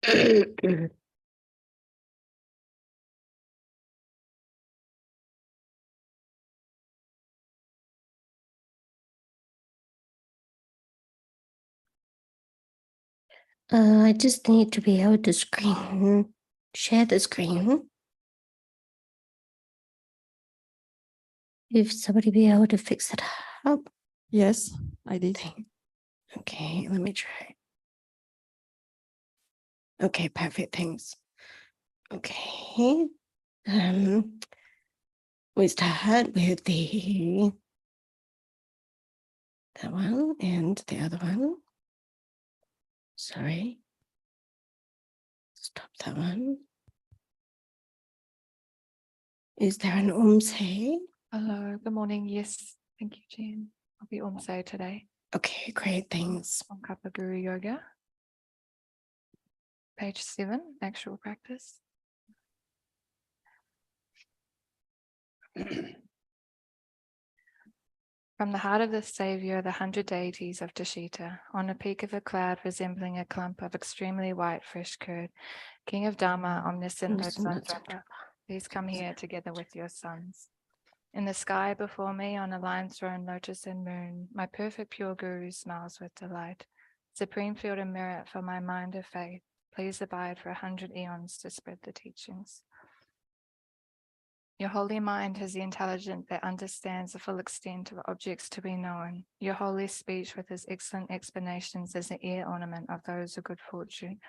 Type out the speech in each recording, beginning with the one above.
I just need to be able to share the screen. If somebody be able to fix it up. Yes, I did. Okay, let me try. Okay, perfect, thanks. Okay. We start with that one and the other one. Sorry. Stop that one. Is there an say? Hello, good morning. Yes, thank you, Jen. I'll be say today. Okay, great, thanks. On Kappa Guru Yoga. Page 7, actual practice. From the heart of the Saviour, the 100 deities of Dashita, on a peak of a cloud resembling a clump of extremely white fresh curd, King of Dharma, omniscient Bodhisattva, please come here together with your sons. In the sky before me, on a line-thrown lotus and moon, my perfect pure Guru smiles with delight. Supreme field and merit for my mind of faith, please abide for 100 eons to spread the teachings. Your holy mind has the intelligence that understands the full extent of objects to be known. Your holy speech with its excellent explanations is the ear ornament of those of good fortune.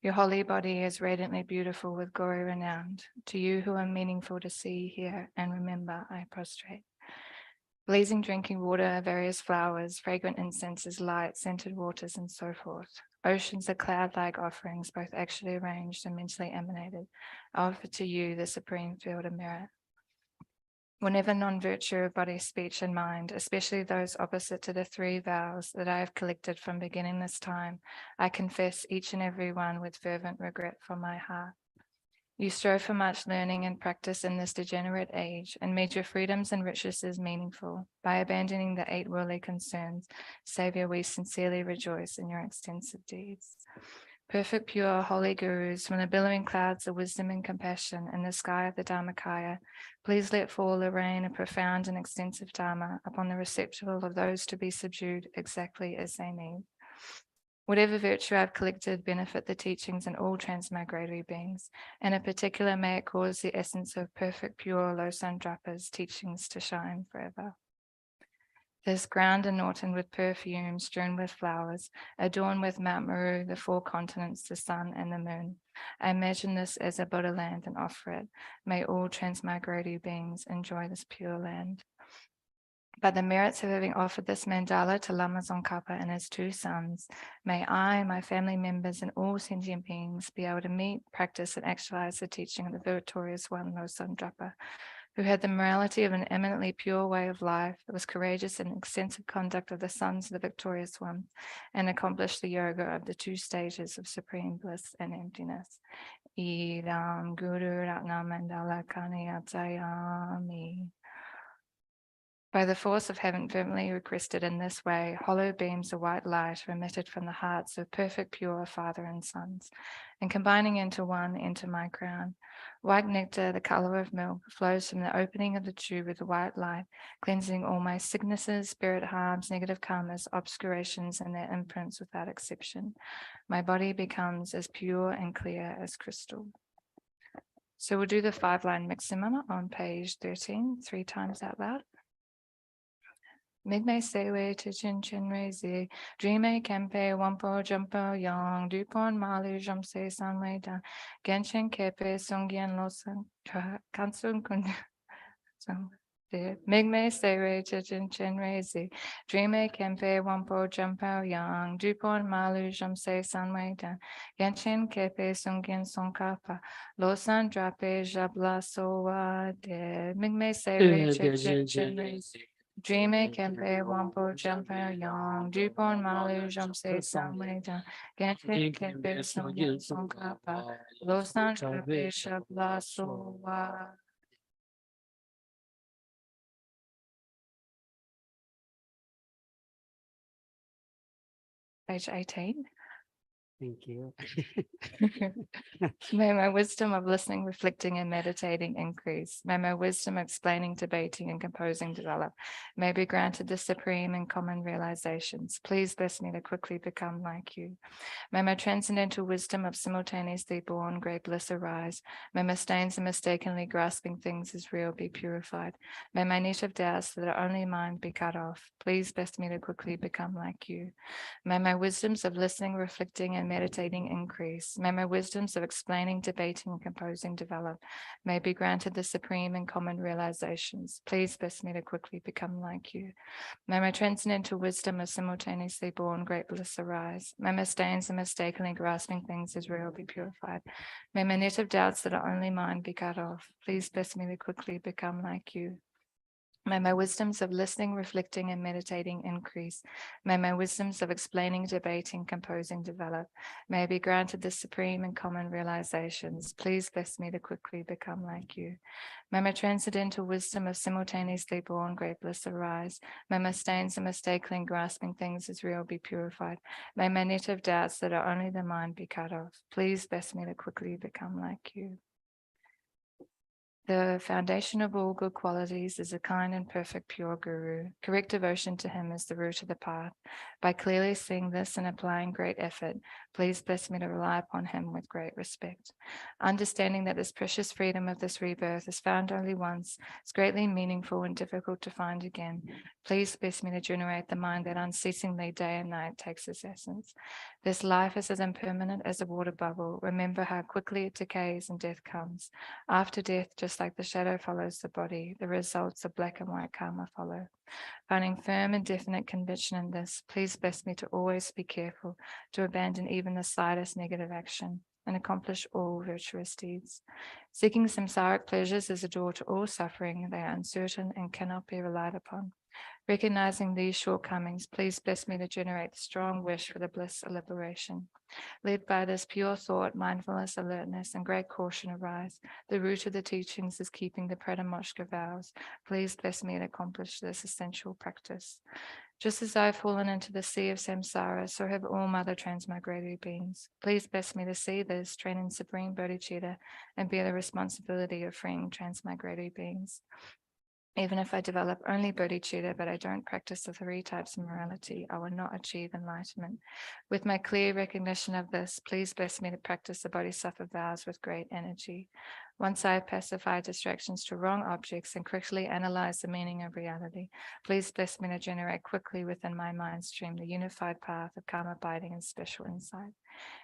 Your holy body is radiantly beautiful with glory renowned. To you who are meaningful to see, hear, and remember, I prostrate. Blazing drinking water, various flowers, fragrant incenses, light, scented waters, and so forth. Oceans of cloud-like offerings, both actually arranged and mentally emanated, I offer to you the supreme field of merit. Whenever non-virtue of body, speech, and mind, especially those opposite to the 3 vows that I have collected from beginning this time, I confess each and every one with fervent regret from my heart. You strove for much learning and practice in this degenerate age and made your freedoms and riches meaningful. By abandoning the 8 worldly concerns, Saviour, we sincerely rejoice in your extensive deeds. Perfect, pure, holy gurus, from the billowing clouds of wisdom and compassion in the sky of the Dharmakaya, please let fall the rain of profound and extensive Dharma upon the receptacle of those to be subdued exactly as they need. Whatever virtue I've collected benefit the teachings and all transmigratory beings, and in particular may it cause the essence of perfect, pure, Losandrapa's teachings to shine forever. This ground in Norton with perfume, strewn with flowers, adorned with Mount Meru, the 4 continents, the sun and the moon. I imagine this as a Buddha land and offer it. May all transmigratory beings enjoy this pure land. By the merits of having offered this mandala to Lama Tsongkhapa and his 2 sons, may I, my family members, and all sentient beings be able to meet, practice, and actualize the teaching of the victorious one, Losandrapa, who had the morality of an eminently pure way of life, was courageous in extensive conduct of the sons of the victorious one, and accomplished the yoga of the 2 stages of supreme bliss and emptiness. Idam Guru Ratna Mandala Kaniyatayami. By the force of having firmly requested in this way, hollow beams of white light are emitted from the hearts of perfect pure father and sons, and combining into one, enter my crown. White nectar, the color of milk, flows from the opening of the tube with the white light, cleansing all my sicknesses, spirit harms, negative karmas, obscurations, and their imprints without exception. My body becomes as pure and clear as crystal. So we'll do the 5-line maximum on page 13, 3 times out loud. Migme sewe tichin chinre zi, dreame kempe wampo jumpo yang, dupon malu jumse sanwe dan, genshin kepe sungyen losan, kansun kun. Migme sewe tichin chinre zi, dreame kempe wampo jumpo yang, dupon malu jumse sanwe dan, genshin kepe sungyen sonkapa, losan drape jabla sowa de, migme sewe tichin chinre zi. Dreame kempe wampo jumper yang, dupon malu jumse samweta, gente kempe songyan songkapa, losan trape shabla sowa. Page 18. Thank you. May my wisdom of listening, reflecting, and meditating increase. May my wisdom of explaining, debating, and composing develop. May be granted the supreme and common realizations. Please bless me to quickly become like you. May my transcendental wisdom of simultaneously born great bliss arise. May my stains and mistakenly grasping things as real be purified. May my net of doubts that are only mine be cut off. Please bless me to quickly become like you. May my wisdoms of listening, reflecting, and meditating increase. May my wisdoms of explaining, debating, and composing develop. May be granted the supreme and common realizations. Please bless me to quickly become like you. May my transcendental wisdom of simultaneously born great bliss arise. May my stains and mistakenly grasping things as real be purified. May my net of doubts that are only mine be cut off. Please bless me to quickly become like you. May my wisdoms of listening, reflecting, and meditating increase. May my wisdoms of explaining, debating, composing develop. May I be granted the supreme and common realizations. Please bless me to quickly become like you. May my transcendental wisdom of simultaneously born great bliss arise. May my stains and mistakenly grasping things as real be purified. May my net of doubts that are only the mind be cut off. Please bless me to quickly become like you. The foundation of all good qualities is a kind and perfect pure guru. Correct devotion to him is the root of the path. By clearly seeing this and applying great effort, please bless me to rely upon him with great respect. Understanding that this precious freedom of this rebirth is found only once, is greatly meaningful and difficult to find again. Please bless me to generate the mind that unceasingly day and night takes its essence. This life is as impermanent as a water bubble. Remember how quickly it decays and death comes. After death, just like the shadow follows the body, the results of black and white karma follow. Finding firm and definite conviction in this, please bless me to always be careful to abandon even the slightest negative action and accomplish all virtuous deeds. Seeking samsaric pleasures is a door to all suffering. They are uncertain and cannot be relied upon. Recognizing these shortcomings, please bless me to generate the strong wish for the bliss of liberation. Led by this pure thought, mindfulness, alertness, and great caution arise. The root of the teachings is keeping the Pradamoshka vows. Please bless me to accomplish this essential practice. Just as I have fallen into the sea of samsara, so have all mother transmigratory beings. Please bless me to see this, train in supreme bodhicitta, and bear the responsibility of freeing transmigratory beings. Even if I develop only bodhicitta, but I don't practice the 3 types of morality, I will not achieve enlightenment. With my clear recognition of this, please bless me to practice the bodhisattva vows with great energy. Once I have pacified distractions to wrong objects and correctly analyze the meaning of reality, please bless me to generate quickly within my mind stream the unified path of karma binding and special insight.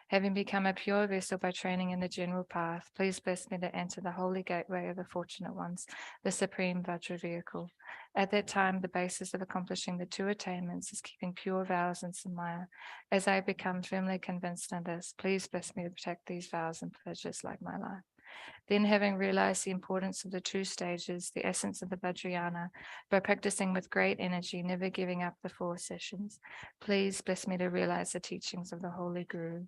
Having become a pure vessel by training in the general path, please bless me to enter the holy gateway of the fortunate ones, the supreme Vajra vehicle. At that time, the basis of accomplishing the 2 attainments is keeping pure vows and samaya. As I become firmly convinced in this, please bless me to protect these vows and pledges like my life. Then, having realized the importance of the 2 stages, the essence of the Vajrayana, by practicing with great energy, never giving up the 4 sessions, please bless me to realize the teachings of the Holy Guru.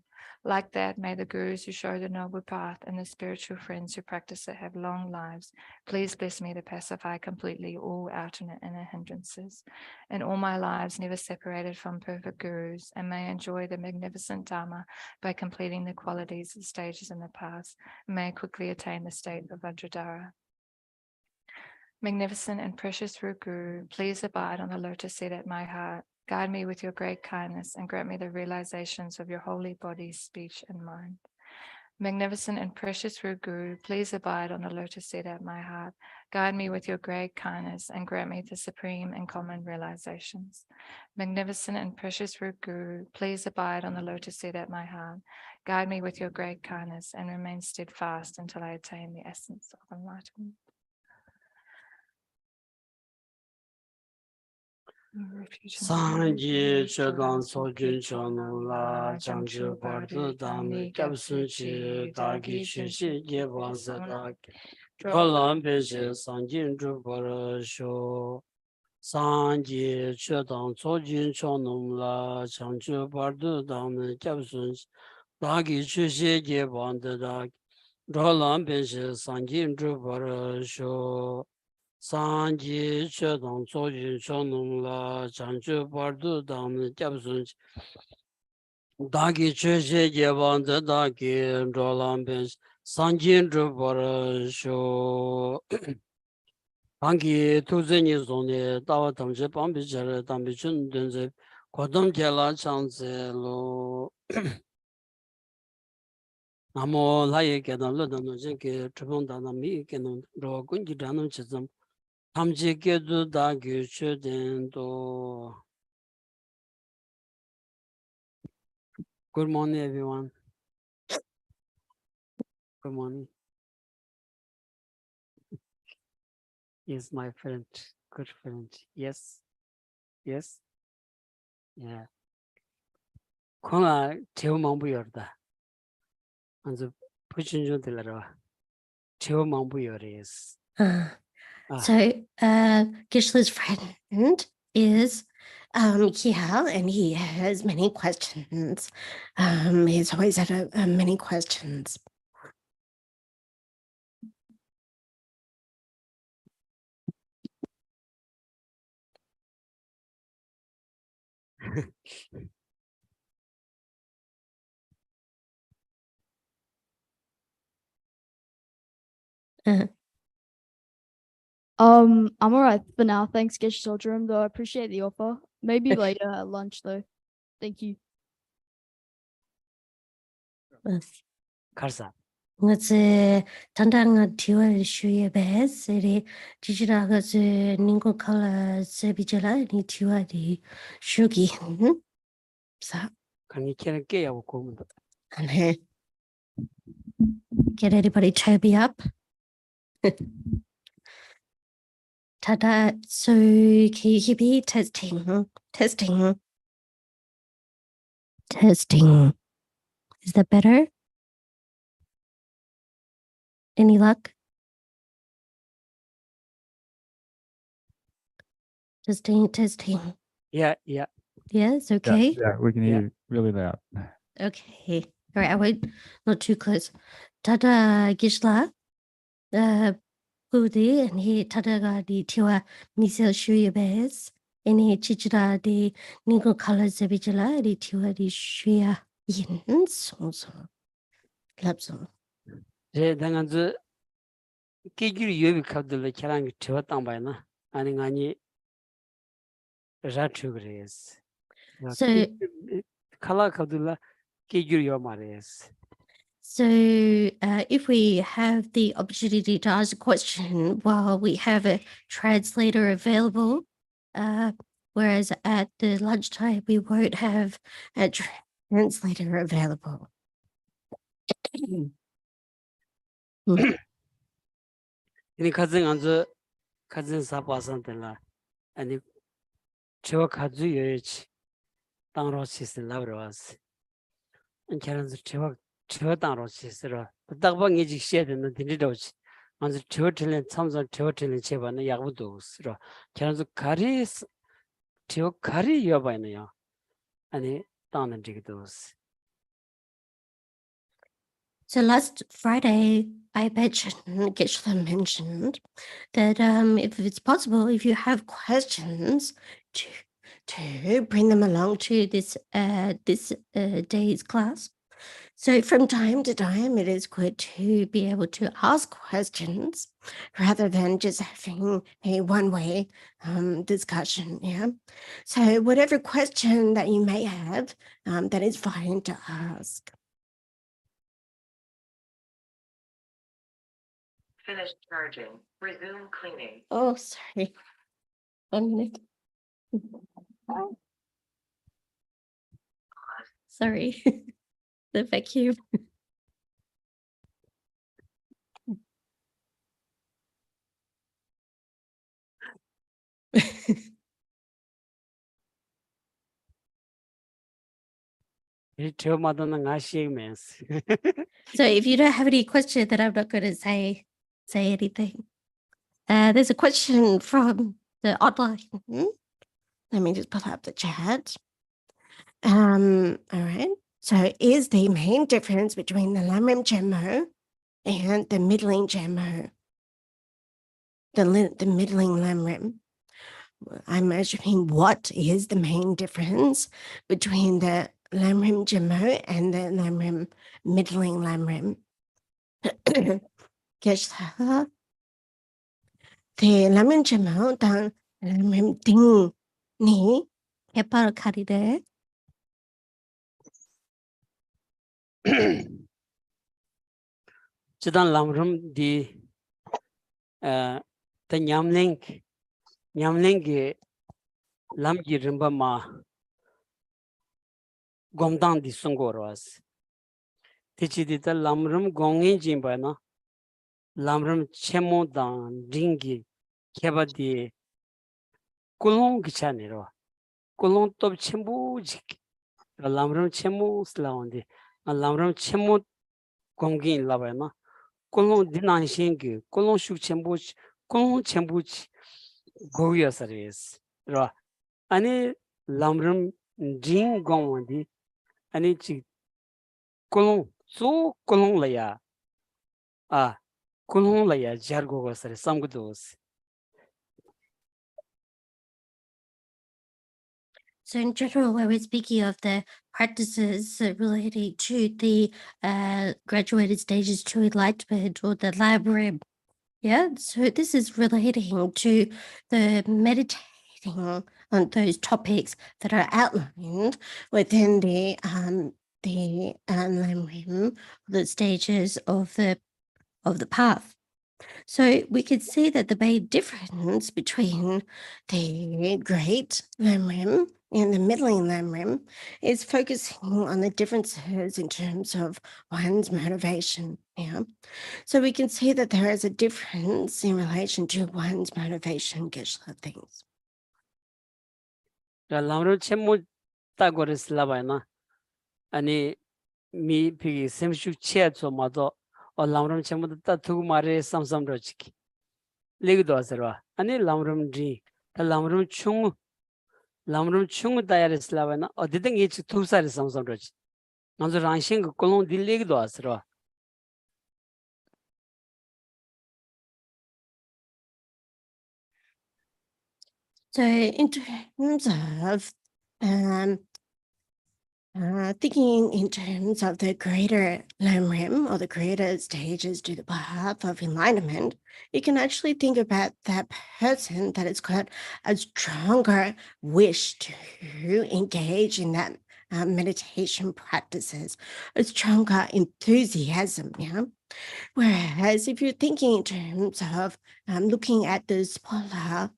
Like that, may the Gurus who show the noble path and the spiritual friends who practice it have long lives. Please bless me to pacify completely all outer and inner hindrances. In all my lives, never separated from perfect Gurus, and may I enjoy the magnificent Dharma by completing the qualities of stages in the past. May I quickly attain the state of Vajradhara. Magnificent and precious root Guru, please abide on the lotus seat at my heart. Guide me with your great kindness and grant me the realizations of your holy body, speech, and mind. Magnificent and precious root Guru, please abide on the lotus seat at my heart. Guide me with your great kindness and grant me the supreme and common realizations. Magnificent and precious root Guru, please abide on the lotus seat at my heart. Guide me with your great kindness and remain steadfast until I attain the essence of enlightenment. Sanji Chodang Sojun Chonu La Changju Bardu Dami Kyabsun Chi Dagi Chushi Yeban Sadak Kolam Peshe Sanjin Drupara Sho Sanji Chodang Sojun Chonu La Changju Bardu Dami Kyabsun Chi Dagi Chushi Yeban Sadak Kolam Peshe Sanjin Drupara Sho Sanji Chodong Sojun Chonung La Changchu Bardu Dam Kyabsun Dagi Geshe Tsultrim Dagi Rolam Bench Sanjin Drupara Sho Bangi Tuzeni Zone Dawa Tamje Bambi Jere Dambi Chun Dunze Kodam Jela Changze Lo Namo Laye Kedan Ludan Jeke Tripon Dana Mi Kenon Ro Gungi Danam Chizam Tamje Kedu Dagi Chuden Do. Good morning, everyone. Good morning. Is my friend, good friend. Yes, yes, yeah. Kona teo mambu yorda. Anzu puchinjo dilaro. Teo mambu yores. So Gishla's friend is Kiel, and he has many questions. He's always had many questions. I'm all right for now. Thanks, Geshe Tsultrim, though I appreciate the offer. Maybe later at lunch, though. Thank you. Karsa. Let's tandang tiwa shuye bes ere jijiraga ze ningo kala ze bijala ni tiwa di shugi. Sa Kani kera ke yawo komundo. and get everybody chubby up. Tada, so can you be testing? Testing. Testing. Is that better? Any luck? Testing, testing. Yeah, yeah. Yes, okay. Yeah, we can Yeah. hear you really loud. Okay. All right, I wait. Not too close. Tada Gishla. Budi and he tadaga di tiwa misel shuya bes. And he chichira di ningo kala zebijala di tiwa di shuya yin so. Lapso. 제 당한즈 깨줄 여비 카드를 계란 저 땅바이나 아니 라트 그래스. So 칼라 카드라 깨줄 여 말이스. So if we have the opportunity to ask a question while we have a translator available, whereas at the lunchtime we won't have a translator available. 이 가정 가정 사바산들라 아니 저 가주 여지 땅으로 시슬라브라스 안케란스 저 땅으로 시슬라 딱방이 지셔야 되는 딘디도지 먼저 저 틀린 참선 저 틀린 제반은 약부도 쓰라 케란스 가리스 저 가리 여바이네요 아니 땅은 지기도스. So last Friday, I mentioned, Geshe mentioned that if it's possible, if you have questions, to bring them along to this day's class. So from time to time, it is good to be able to ask questions rather than just having a one-way discussion. Yeah. So whatever question that you may have, that is fine to ask. Finished charging. Resume cleaning. Oh, sorry. 1 minute. Sorry. The vacuum. 저 마다는 아시면서. So if you don't have any question, then I'm not going to say anything. There's a question from the online. Let me just pull up the chat. All right. So is the main difference between the Lamrim Gemmo and the middling Gemmo? The middling Lamrim. I'm measuring what is the main difference between the lamrim jimo and the lamrim middling lamrim. Geshe the lamrim jimo dan lamrim ding ni kepar karide. Chidan lamrum di the nyamling lamji rimba ma gomdang di sungorwas. Tichi di ta lamrum gongin jimba na lamrum chemo dan ringi keba di kulong gichaniro. Kulong top chembu jik. Lamrum chemo slawandi. Lamrum chemo gongin labay na. Kulong dinan shingi. Kulong shuk chembu kulong chembu goya saris. Ani lamrum ring gongwandi. Ani chik kulong so kulong laya. Kulong laya jargo saris samgudos. So in general, when we're speaking of the practices relating to the graduated stages to enlightenment or the library, yeah, so this is relating to the meditating on those topics that are outlined within the lamrim, the stages of the path. So we could see that the main difference between the great lamrim and the middling lamrim is focusing on the differences in terms of one's motivation. Yeah. So we can see that there is a difference in relation to one's motivation, Geshe things. lamrum chemo tagoris labayna. Ani mi pigi semshuk chezo mato o lamrum chemo ta thugu mare samsam rochiki. Legido asarwa. Ani lamrum dri. Ta lamrum chung tayaris labayna o didang ichi thusari samsam rochi. Nanzo rangshin kulong di legido asarwa. So in terms of thinking in terms of the greater lamrim or the greater stages to the path of enlightenment, you can actually think about that person that has got a stronger wish to engage in that meditation practices, a stronger enthusiasm, yeah. Whereas if you're thinking in terms of looking at the smaller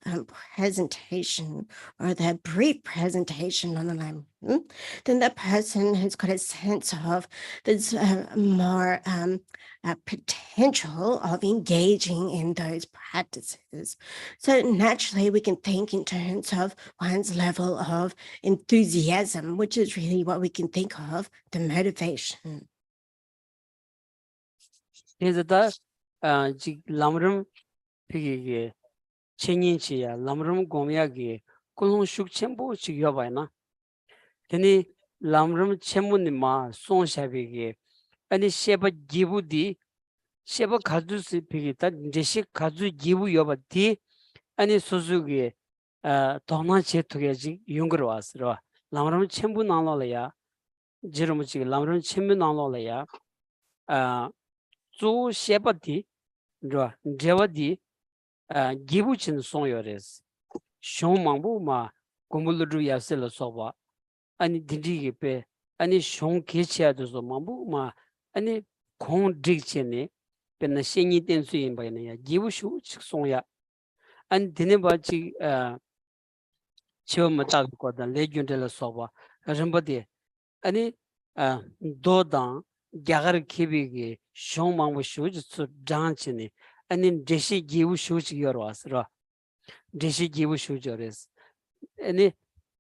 presentation or the brief presentation on the line, then that person has got a sense of there's more potential of engaging in those practices. So naturally, we can think in terms of one's level of enthusiasm, which is really what we can think of the motivation. Hezada lamrum pigi chenyinchiya lamrum gomya gi kulong shuk chembo chigyobayna. Teni lamrum chembo ni ma song shabi gi ani sheba gibu di sheba kazu si pigi ta deshi kazu gibu yoba di ani suzu gi tona che tuge jik yungur wasirwa. Lamrum chembo nanglo la ya jirum chigi lamrum chembo nanglo la ya zu sheba di jewa di gibu chin song yores. Shong mangbu ma kumbuluru yasila soba. Ani dindigi pe ani shong kechia dozo mangbu ma ani kong dik chene pe na shenyi tensu yinba yana ya gibu shu chik song ya. Ani dine ba chik chiwa mataga kwa dan le gyuntela soba. Rinpa de ani do dang gyagar kibi gi shong mangbu shu jitsu jang chene ani deshi gibu shu chik yorwas ra. Deshi gibu shu jores. Ani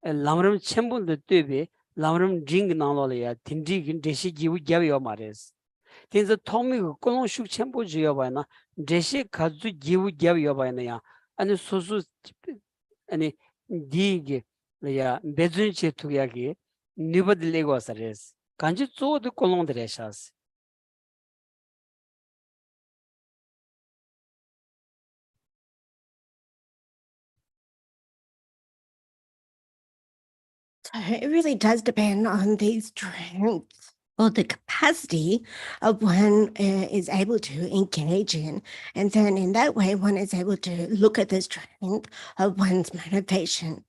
lamram chembul de tebe lamram jing nanglo le ya tindi gin deshi gibu gyab yo mares. Tinza tomi ko kolong shuk chembo ji yo ba na deshi kazu gibu gyab yo ba na ya. Ani sosu ani di gi le ya bezun che tu ya gi nibad lego sares. Kanji zo de kolong de reshas. It really does depend on the strength or the capacity of one is able to engage in. And then in that way, one is able to look at the strength of one's motivation.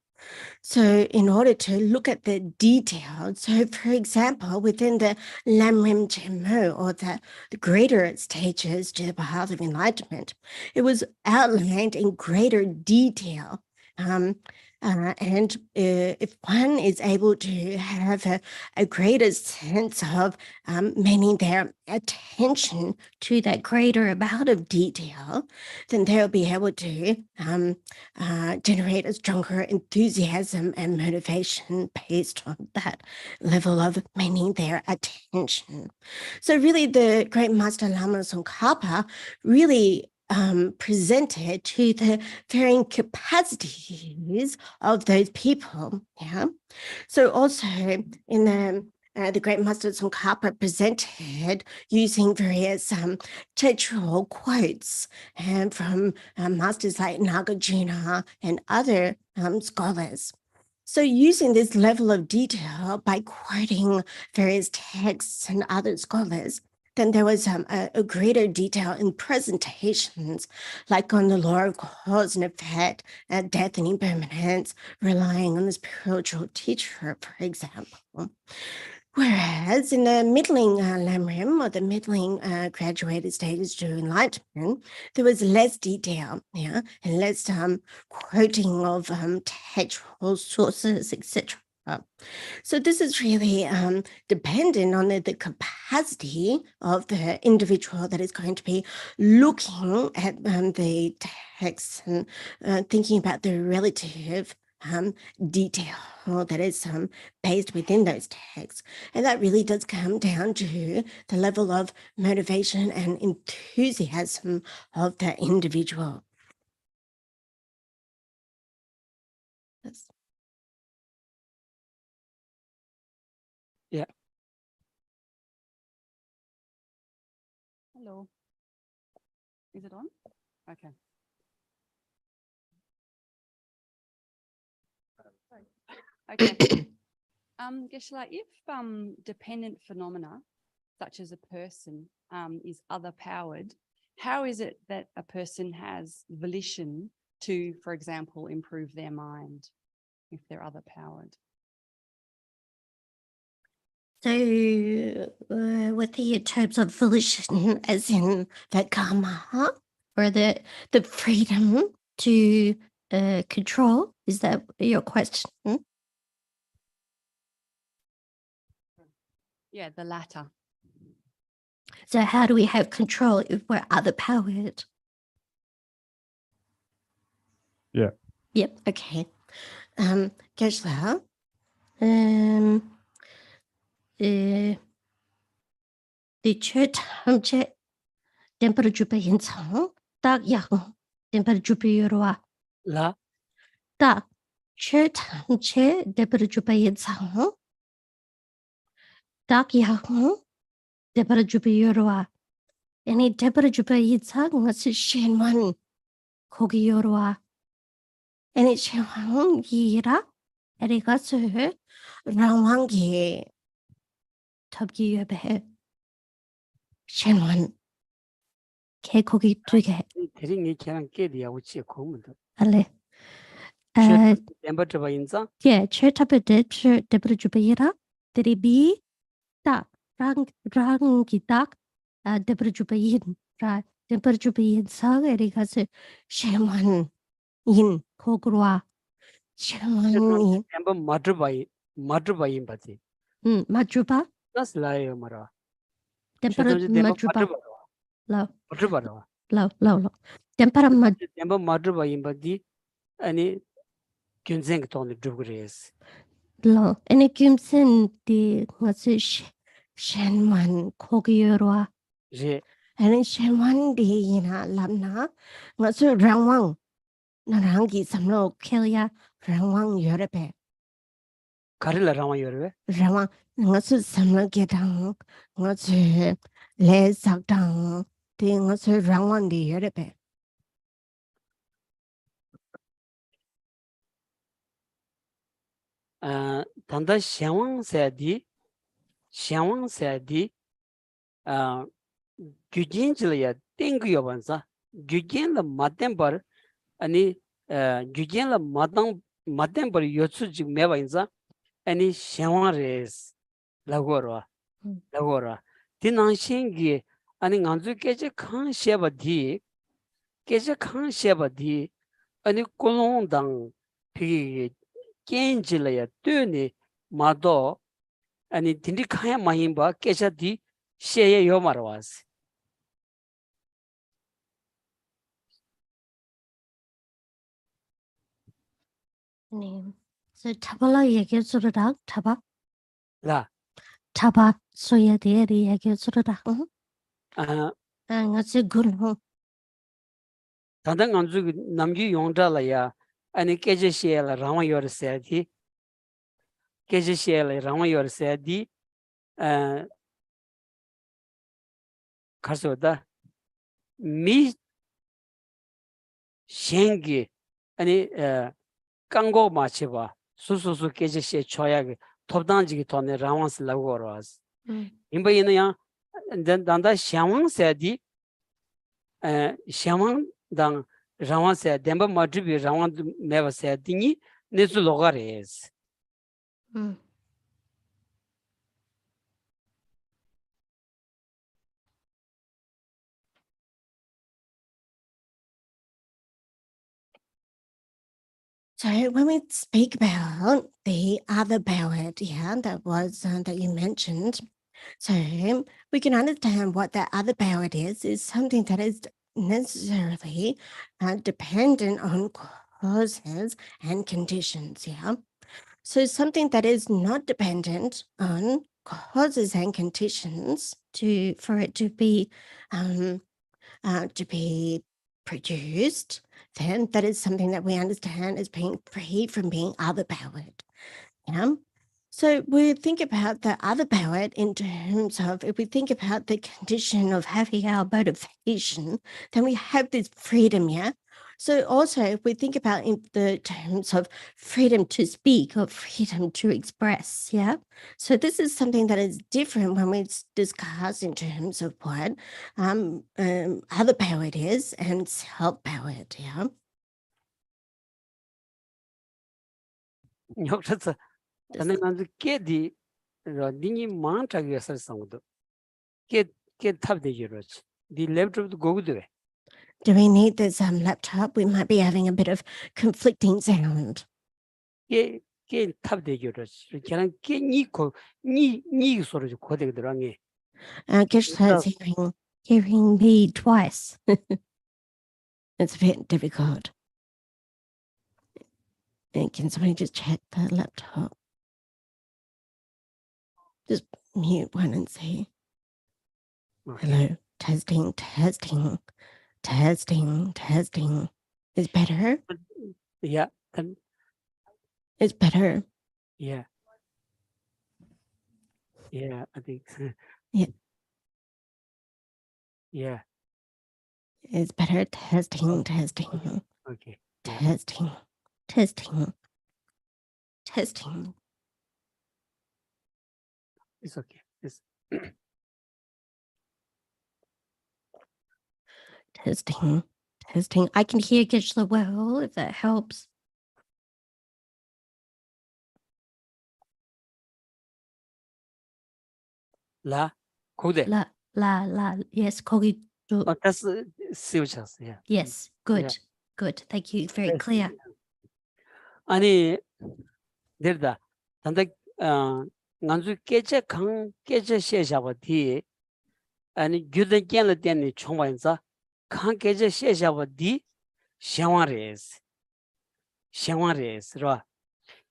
So in order to look at the details, so for example, within the Lamrim Chenmo, or the greater stages to the path of enlightenment, it was outlined in greater detail. And if one is able to have a greater sense of meaning their attention to that greater amount of detail, then they'll be able to generate a stronger enthusiasm and motivation based on that level of meaning their attention. So really the great Master Lama Tsongkhapa really presented to the varying capacities of those people. Yeah. So also in the great Master Tsongkhapa presented using various textual quotes and from masters like Nagarjuna and other scholars. So using this level of detail by quoting various texts and other scholars, then there was a greater detail in presentations, like on the law of cause and effect, death and impermanence, relying on the spiritual teacher, for example. Whereas in the middling Lamrim, or the middling graduated stages to enlightenment, there was less detail, yeah, and less quoting of textual sources, etc. So this is really dependent on the capacity of the individual that is going to be looking at the text and thinking about the relative detail that is based within those texts. And that really does come down to the level of motivation and enthusiasm of the individual. Yes. Hello. Is it on? Okay. Okay. Geshe, if dependent phenomena, such as a person, is other powered, how is it that a person has volition to, for example, improve their mind if they're other powered? So with the terms of volition, as in the karma, or the freedom to control, is that your question? Yeah, the latter. So how do we have control if we're other powered? Yeah. Yep. Okay. Geshe, the church temperature in song, tak yang temperature yorwa. La Tak church temperature in song, tak yang temperature yorwa. Any temperature in song ngas shenwan kogi yorwa. Any shenwan yira, erigasu rawanggi tabgi yobe. Shenwan ke kogi tuge 대링이 걔랑 깨디야 우치 고문도 ale. 엠버트바 인자 Yeah, chair temperature yira. Deri bi tak rang gitak temperature yin ra temperature yin sang erigasu shenwan yin kogrwa. Shenwan yin 엠버 마드바인 바지 majuba 나슬라요 마라 temperature majuba low 마드바라 low temperature 엠버 마드바인 바디 아니 균생 돈을 두그레스 low any kimsen di ngasu shenwan kogyorwa 제 any shenwan di yina lamna ngasu rangwang narangi samlo kelya rangwang yorepe 가릴라 라마 여르베 rangwang ngasu samlo gedang ngasu le sakdang di ngasu rangwang di yorepe 단다 샹왕세디 규진질이야 땡기요 반사 규진의 마템버 아니 규진의 마템버 요츠지 매바인자 아니 샹왕레스 라고라 디난싱기 아니 간주 깨제 칸 셰바디 아니 콜롱당 피 겐질이야 뜨니 마도 아니 딘디 카야 마힘바 깨자디 셰예 요마르와스 네. So tabala 얘기 수르다 타바 라 타바 소야 대리 얘기 수르다. 아 같이 군호. 단단 간주 남기 용달라야 아니 깨제 셰라 라마 요르세디 깨제 셰라 라마 요르세디 가서다 미 셴기 아니 깡고 마치바 수수수 깨제시에 초야게 톱단지기 돈에 라완스 라고로스 임바이나야 단다 샤왕세디 샤왕당 라완세 뎀바 마드비 라완 메바세디니 네즈 로가레스 So when we speak about the other ballad, that was that you mentioned, so we can understand what that other ballad is something that is necessarily dependent on causes and conditions, So something that is not dependent on causes and conditions for it to be produced, then that is something that we understand as being free from being other-powered. So we think about the other-powered in terms of, if we think about the condition of having our motivation, then we have this freedom, So also, if we think about in the terms of freedom to speak or freedom to express, So this is something that is different when we discuss in terms of what other powered is and self-powered, 역시 단단 간주 깨디 니니 망타게 설상도 깨 탑되지로지 디 랩톱도 고구드웨 Do we need this laptop? We might be having a bit of conflicting sound. 깨 탑되지로지 그냥 깨니 소리 고되더라니 Geshe hearing me twice. It's a bit difficult. And can somebody just check the laptop? Just mute one and see. Hello, testing. Is better? Yeah. It's better. Yeah, I think. Yeah. Yeah. It's better. Testing. Okay. Testing. It's okay. It's Testing. I can hear Geshe well, if that helps. 라 고대. La. Yes, 거기 좀. that's serious. Yeah. Yes, good. Thank you. Very clear. 아니 내다 단다 간주 깨제 셰샤바디 아니 규든 깨는 때니 총반사 칸 깨제 셰샤바디 샹와레스 라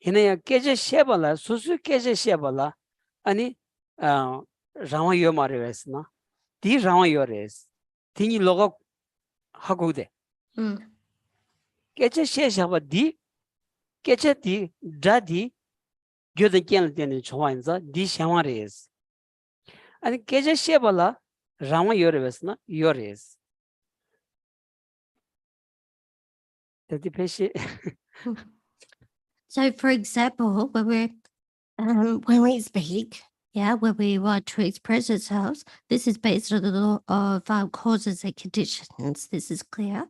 이내야 깨제 셰발라 수수 깨제 셰발라 아니 라마요 마레스나 디 라마요레스 디니 로고 하고데 깨제 셰샤바디 깨제디 다디 규든 깨는 때니 총반사 디 샹와레스 아니 깨제 셰발라 라마요레스나 요레스 So, for example, when we speak, when we want to express ourselves, this is based on the law of causes and conditions. This is clear.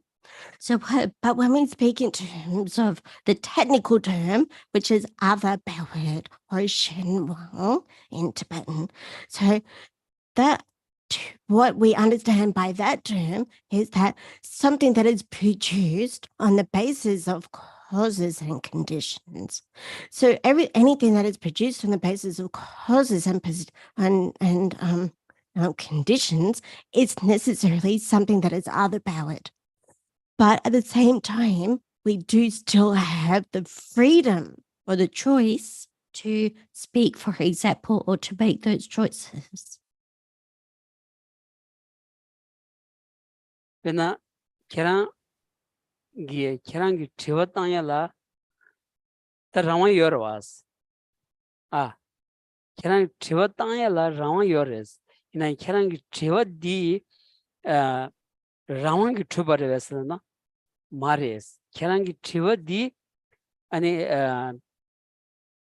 So, but when we speak in terms of the technical term, which is other powered or shen wang in Tibetan, so that what we understand by that term is that something that is produced on the basis of causes and conditions. So anything that is produced on the basis of causes and conditions is necessarily something that is other powered. But at the same time, we do still have the freedom or the choice to speak, for example, or to make those choices. Bina kerang thiwa tangya la ta rawa yor was. Kerang thiwa tangya la rawa yor is. Ina kerang thiwa di rawa ki thubare vesla na mares. Kerang thiwa di ani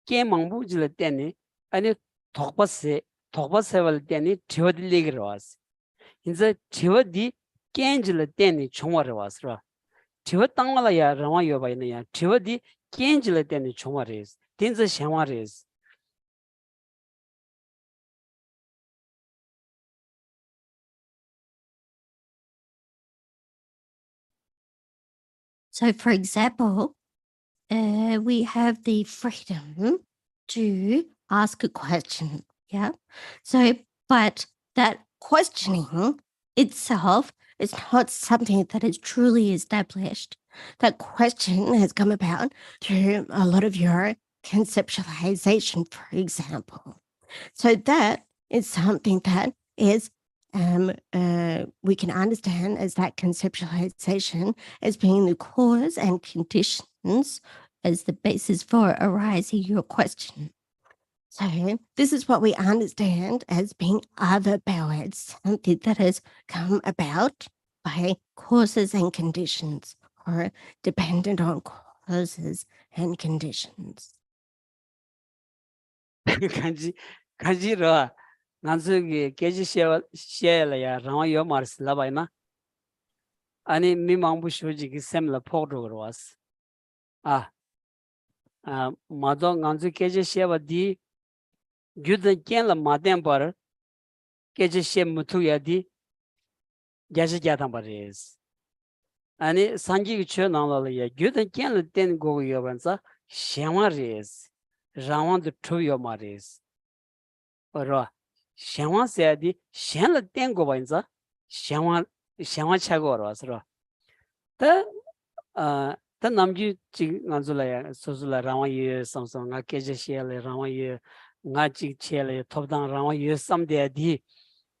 ke mangbu jila teni ani thokpa se wala teni thiwa di legir was. Inza thiwa di kenjila teni chongware was ra. Thiwa tangwala ya rawa yoba ina ya thiwa di kenjila teni chongware is. Tinza shenware is. So, for example, we have the freedom to ask a question. Yeah. So, but that questioning itself is not something that is truly established. That question has come about through a lot of your conceptualization, for example. So that is something that is we can understand as that conceptualization as being the cause and conditions as the basis for arising your question. So this is what we understand as being other powers, something that has come about by causes and conditions or dependent on causes and conditions. kanji ra nanzu ge geji shela ya rawa yo mars la bai na ani mi mangbu shoji gi semla pogro was ma do nganzu geji shewa di gyudan ken la maden par geji she mutu ya di geji gyatan par is ani sanji gi chö na la ya gyudan ken la den go yo banza shewa res rawan de thu yo maris ora xiangwa se di xian le dian go ba inza xiangwa cha go ro asro ta ta namji ji nganzu la ya so la rawa ye samsam nga ke je xie le rawa ye nga ji che le top dang rawa ye sam de di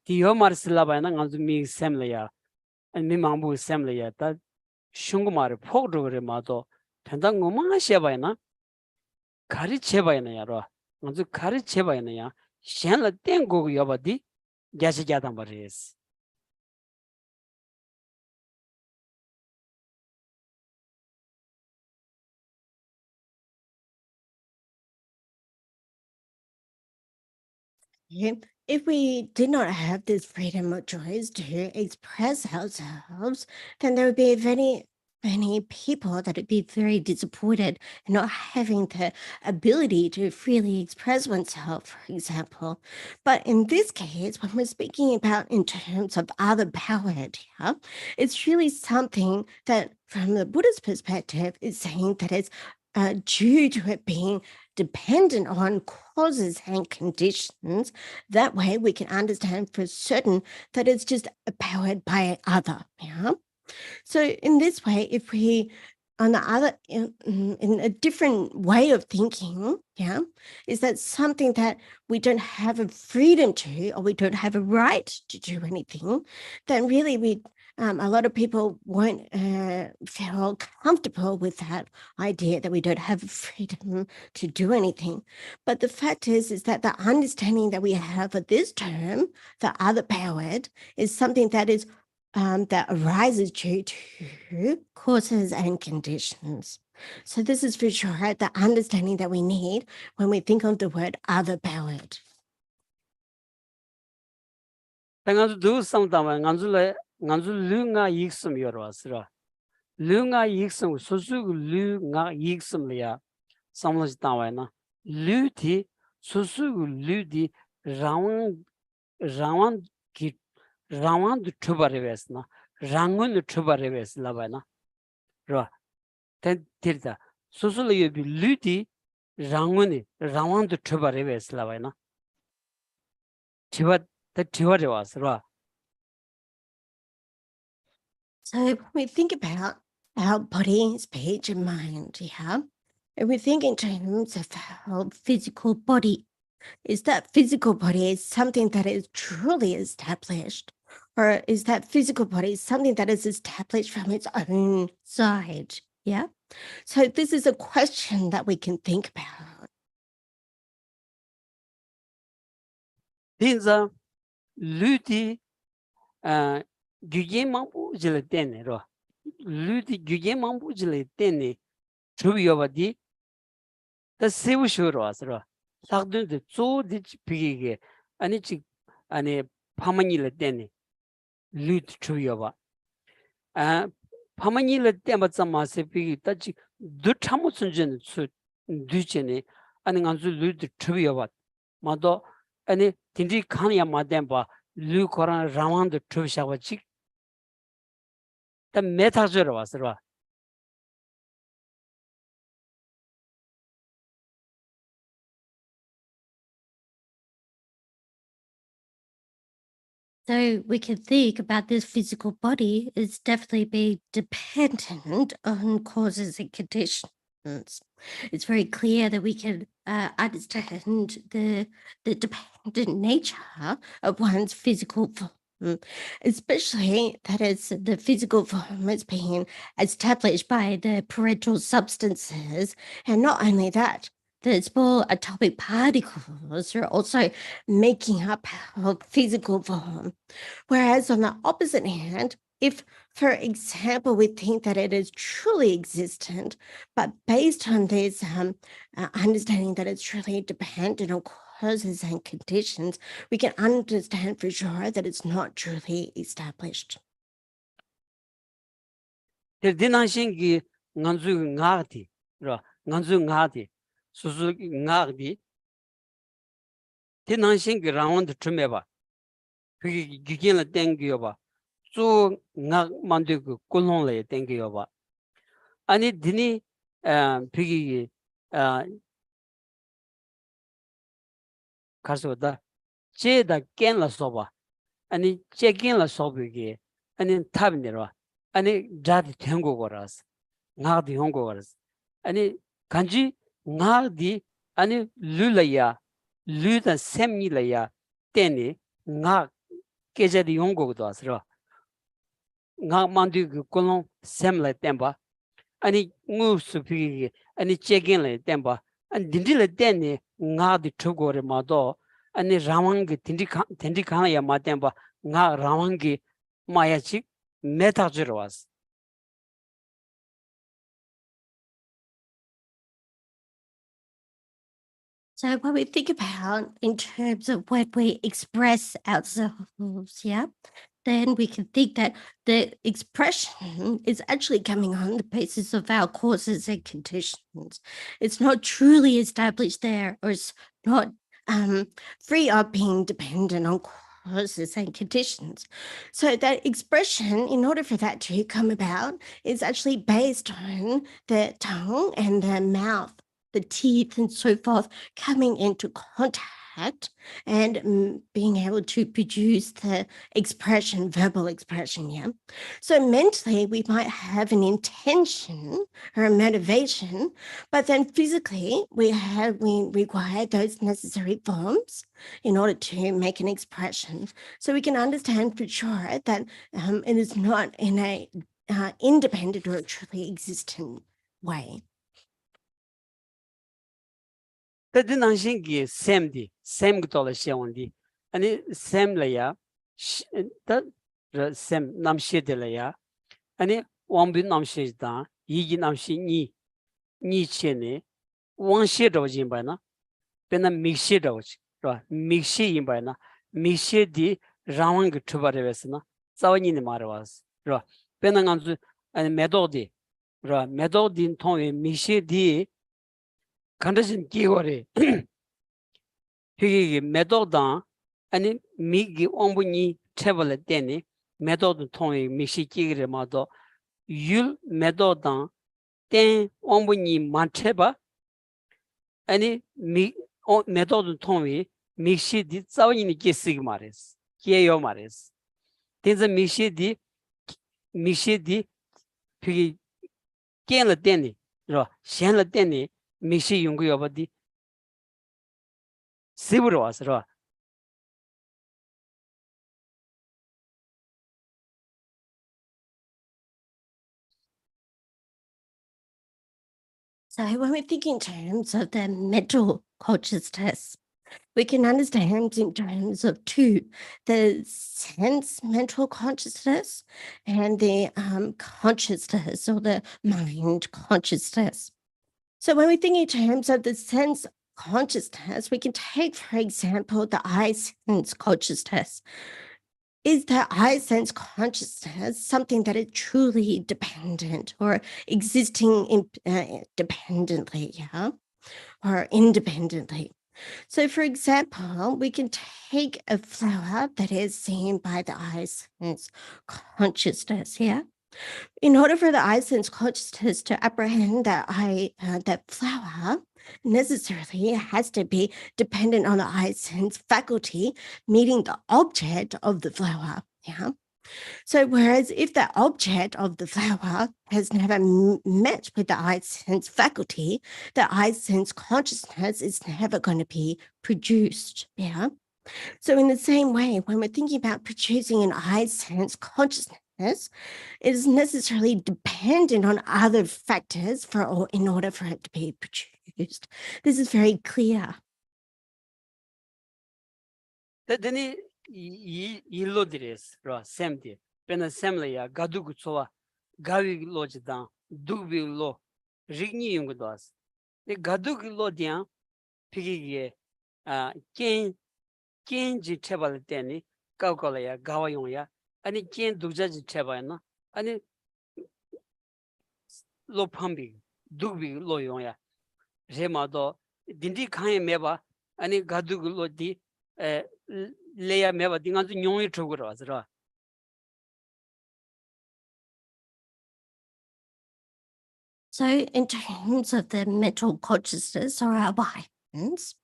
yo mar sila ba na nganzu mi sem le ya mi mangbu sem le ya ta shung mar phog ro re ma do tanda ngoma xie ba na kari che ba na ya ro nganzu kari che ba na ya shen la ten go yoba di gyasi gyatan baris. If we did not have this freedom of choice to express ourselves, then there would be many people that would be very disappointed in not having the ability to freely express oneself, for example. But in this case, when we're speaking about in terms of other power, it's really something that from the Buddhist perspective is saying that it's due to it being dependent on causes and conditions. That way we can understand for certain that it's just powered by other. So in this way, if we on the other in a different way of thinking, is that something that we don't have a freedom to, or we don't have a right to do anything, then really a lot of people won't feel comfortable with that idea that we don't have freedom to do anything. But the fact is that the understanding that we have of this term, the other powered, is something that is that arises due to causes and conditions. So this is for sure the understanding that we need when we think of the word other-powered. 당연히 두 상담은 안줄래 류가 익음 여러왔으라. 류가 익음 소수 류가 익음이야. 삼로지 나와나. 류디 소수 류디 라완 기 라완도 추바레베스나. 랑은 추바레베스라바나. 라. 텐tir다. 소수 류디 랑은이 라완도 추바레베스라바나. 지와 와. So when we think about our body, speech, and mind, yeah, and we think in terms of our physical body, is that physical body something that is truly established? Or is that physical body something that is established from its own side? Yeah. So this is a question that we can think about. Dinza lüdi güge mambu jile tene ro. Lüdi güge mambu jile tene chubiyo badi da sevu shuro asro. Lagdun de zo di pigige ani chi ani pamani le tene lüd chubiyo ba. Pamani le temba zama se pigi da chi du chamu sunjen su düchene ani nganzu lüd chubiyo ba. Mado 아니 딘디 칸이야 마덴바 류코란 라완도 트비샤와치 다 메타저로 왔어라. So we can think about this physical body as definitely being dependent on causes and conditions. It's very clear that we can understand the dependent nature of one's physical form, especially that it's the physical form is being established by the parental substances, and not only that, the small atomic particles are also making up our physical form. Whereas on the opposite hand, if, for example, we think that it is truly existent, but based on this understanding that it's truly dependent on causes and conditions, we can understand for sure that it's not truly established. 디난싱기 nganzu ngati ro nganzu ngati susu ngati 디난싱기 라운드 트메바 그게 기견을 땡겨 봐. 쭉 만들고 꼴롱래 땡겨 봐. 아니 디니 비기 가서다 제다 깬라 써봐. 아니 제겐라 써비게 아니 탑니로 아니 자디 땡고거라스 나디 홍고거라스 아니 간지 나디 아니 룰라야 룰다 셈니라야 때니 나 계절이 홍고도 왔어 나 만두고 꼴롱 셈라 땜바 아니 무스 비기 아니 제겐라 땜바 아니 딘딜라 때니 나디 추고레 마도 아니 라왕기 딘디 칸야 마템바 나 라왕기 마야치 메타즈로 왔어. So when we think about in terms of when we express ourselves, yeah, then we can think that the expression is actually coming on the basis of our causes and conditions. It's not truly established there, or it's not free of being dependent on causes and conditions. So that expression, in order for that to come about, is actually based on the tongue and the mouth, the teeth and so forth coming into contact and being able to produce the expression, verbal expression, yeah. So mentally, we might have an intention or a motivation, but then physically, we require those necessary forms in order to make an expression. So we can understand for sure that it is not in a independent or truly existent way. 디난싱기 셈디 셈그돌 시원디 아니 셈라야 셈 남시들라야 아니 왕빈 남시다 이기 남시니 니체네 왕시라고 진바나 베나 믹시라고 라 믹시 인바나 믹시디 라왕 트바레베스나 자원이네 말와스 라 베나 간주 아니 메도디 라 메도딘 통에 믹시디 간다진 기고레 피기 메도다 아니 미기 옹분이 트벌 때니 메도드 통에 믹시 기그레 마도 율 메도다 땡 옹분이 만체바 아니 미 메도드 통에 믹시디 자원이니 기스기 말레스 기에요 말레스 덴자 믹시디 피기 깨를 때니 로 셴을 때니 믹시 용구여버디 시부로 와서 So when we think in terms of the mental consciousness, we can understand in terms of two, the sense mental consciousness and the consciousness or the mind consciousness. So when we think in terms of the sense consciousness, we can take, for example, the eye sense consciousness. Is the eye sense consciousness something that is truly dependent or existing dependently, yeah, or independently? So, for example, we can take a flower that is seen by the eye sense consciousness, yeah. In order for the eye sense consciousness to apprehend that flower, necessarily it has to be dependent on the eye sense faculty meeting the object of the flower. Yeah. So whereas if the object of the flower has never met with the eye sense faculty, the eye sense consciousness is never going to be produced. Yeah. So in the same way, when we're thinking about producing an eye sense consciousness, it is necessarily dependent on other factors in order for it to be produced. This is very clear. 데니 이 일로드레스 로 샘디 베나 샘레야 가두고 소와 가위 로지다 두비로 리니 용도스 데 가두고 로디야 피기게 겐지 체발 때니 까고라야 가와용야 아니 겐 두자지 체바나 아니 로팜비 두비 로용야 제마도 딘디 칸에 메바 아니 가두고 로디 레야 메바 딩한테 용이 주고라 와서라 So in terms of the mental consciousness or our minds,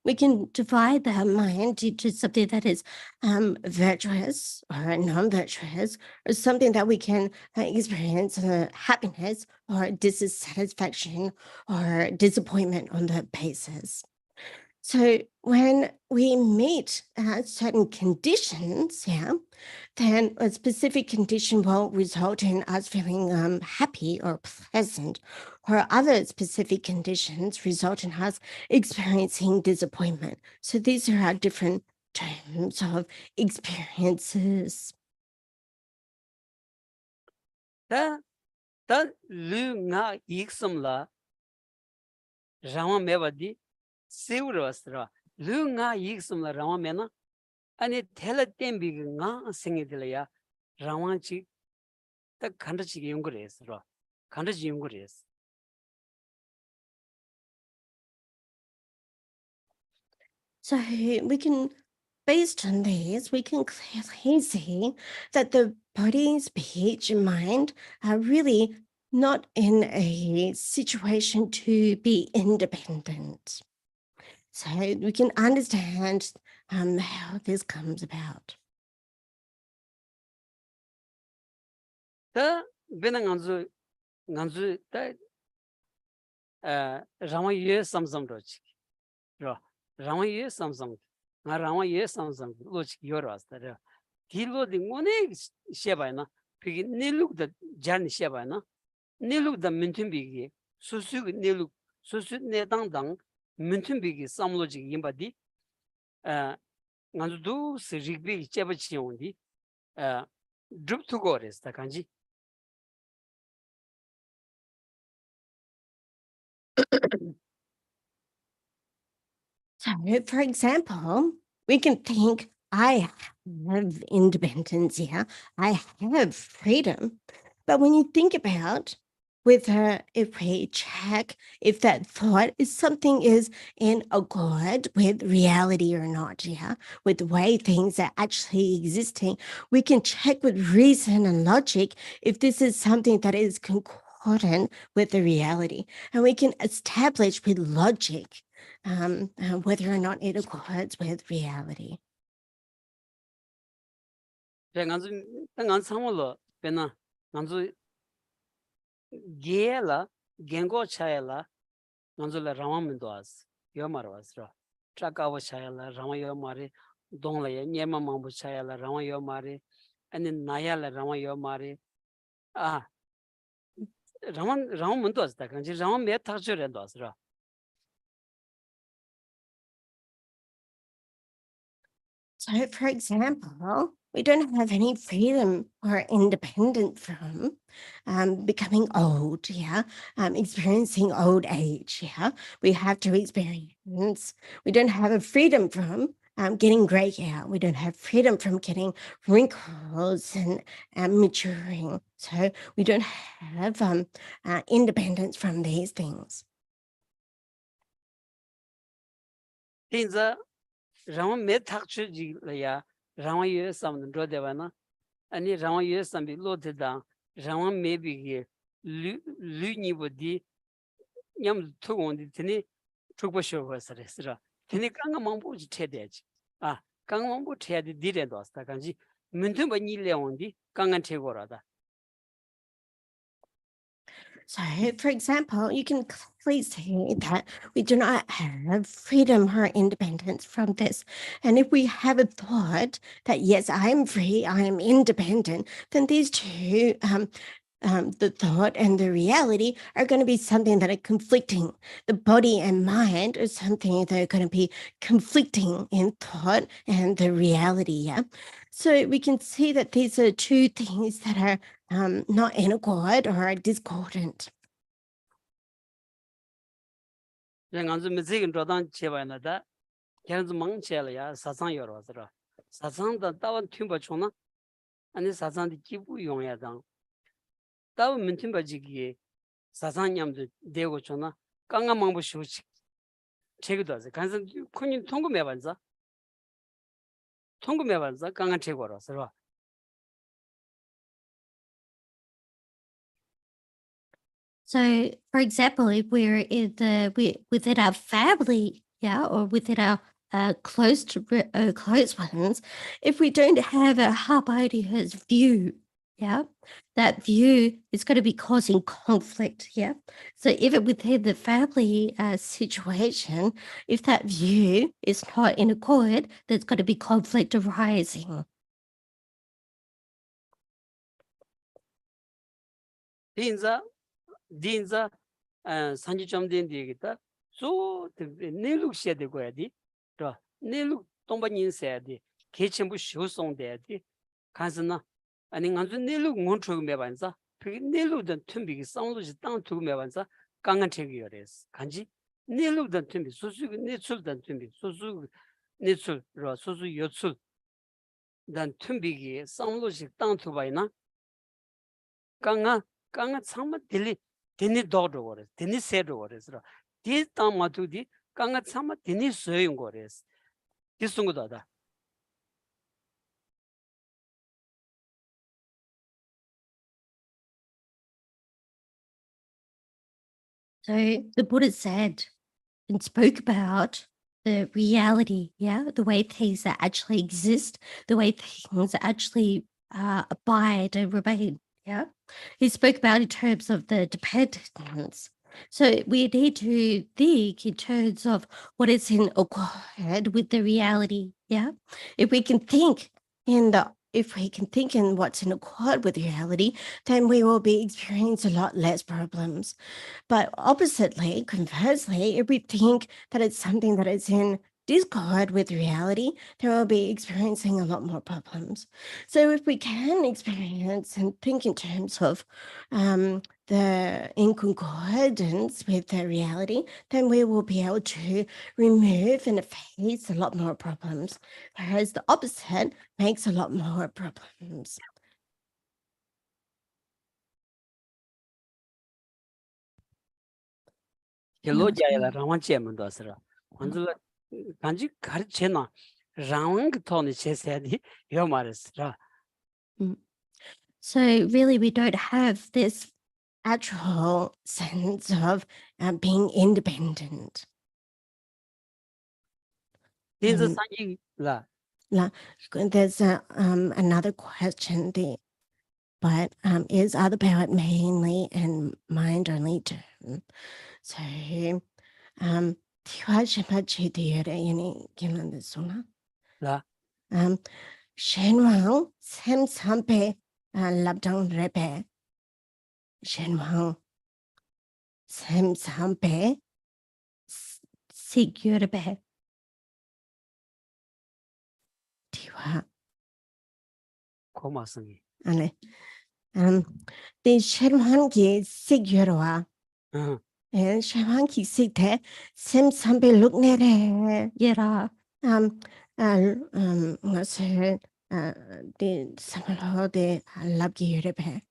we can divide the mind into something that is virtuous or non-virtuous, or something that we can experience happiness or dissatisfaction or disappointment on that basis. So when we meet certain conditions, yeah, then a specific condition will result in us feeling happy or pleasant, or other specific conditions result in us experiencing disappointment. So these are our different terms of experiences. 다 르nga 익섬라 라마 메바디 세우르스라 르nga 익섬라 라마 메나 아니 텔라 템비가 생이들이야 라마치 딱 간다치게 연구를 간다치 연구를 했어. So we can, based on these, we can clearly see that the body, speech, and mind are really not in a situation to be independent. So we can understand how this comes about. 다 베낭안주 다 라마예 삼삼로치 라마예 삼삼 나 라마예 삼삼 로치 요라스다 딜로디 모네 셰바이나 비기 닐룩다 잔 셰바이나 닐룩다 민튼비기 수수 닐룩 수수 네당당 민튼비기 삼로지 임바디 간주도 스릭비 쳬바치온디 줍투고레스다 간지 So, for example, we can think, I have independence, yeah, I have freedom. But when you think about whether if we check if that thought is something is in accord with reality or not, yeah, with the way things are actually existing, we can check with reason and logic if this is something that is concordant with the reality. And we can establish with logic whether or not it accords with reality. ngan samolo pena nganzu gela gengo chayala nganzu la ramamendo as yomarwas ra trakawa chayala ramayo mare dongla ye nyema mambu chayala ramayo mare and nayala ramayo mare ramamendo as ta kanji ramam me thajure dos ra. So, for example, we don't have any freedom or independence from becoming old, yeah, experiencing old age, yeah. We have to experience. We don't have a freedom from getting gray hair. We don't have freedom from getting wrinkles and maturing. So we don't have independence from these things. Rama me thakchu ji la ya Rama ye sam ndo de wana ani Rama ye sam bi lo de da Rama me bi ge lu ni bo di nyam thu gon di tini chukba sho ba sare sra tini kang mang bu ji the de ji kang mang bu the de di de do sta kan ji mun thu ba ni le on di kang an the go ra da. So, for example, you can clearly see that we do not have freedom or independence from this. And if we have a thought that, yes, I am free, I am independent, then these two, the thought and the reality are going to be something that are conflicting. The body and mind are something that are going to be conflicting in thought and the reality. Yeah. So we can see that these are two things that are not in accord or are discordant. Nganzu mizig ndo dan che ba na da kyanzu mang che la ya satsang yor wa sra satsang da dawan thimba chona ani satsang di kibu yong ya dang daw min thimba ji gi satsang nyam de dego chona kanga mang bu shu chi chegi da kansan kunyin 통구 me banza kanga che go ra sra. So, for example, if we're within our family, yeah, or within our close ones, if we don't have a harmonious view, yeah, that view is going to be causing conflict, yeah. So, even within the family situation, if that view is not in accord, there's going to be conflict arising. Dinza sanji chamden digita so neluk she de goya di to neluk tongba nin se di kechen bu shu song de di kanzna ani nganzu neluk ngon chog me banza pe neluk den tumbi gi sanglu ji tang tu me banza kangan che gi yores kanji neluk den tumbi susu netsul den tumbi susu netsul ro susu yotsul dan tumbi gi sanglu ji tang tu bayna kanga tsama dili dini dogdo gores, dini sedo gores. Di tamatu di kanga tsama dini soyung gores. Di sungu dada. So the Buddha said and spoke about the reality, yeah, the way things that actually exist, the way things actually abide and remain, yeah. He spoke about in terms of the dependence. So we need to think in terms of what is in accord with the reality, yeah. If we can think in what's in accord with reality, then we will be experiencing a lot less problems. But oppositely, conversely, if we think that it's something that is in discord with reality, they will be experiencing a lot more problems. So if we can experience and think in terms of the inconcordance with the reality, then we will be able to remove and face a lot more problems, whereas the opposite makes a lot more problems. 헬로자야라 라완체면도 asra. 완전 간지 가르체나 라완 토니 제세디 요 말했으라. So really, we don't have this actual sense of being independent. 인자 산지라 There's another question there, but is other power mainly and mind only term? So 라 Shenwang Sam Sampe Labdang Rebe Shenwang Sam Sampe Sigurbe Tiwa 고마성이. Ale the Shenwang ki Sigurwa 응. and Shenwang ki Sigte Sam Sampe look nere Yera was the Samalo de Labgi Rebe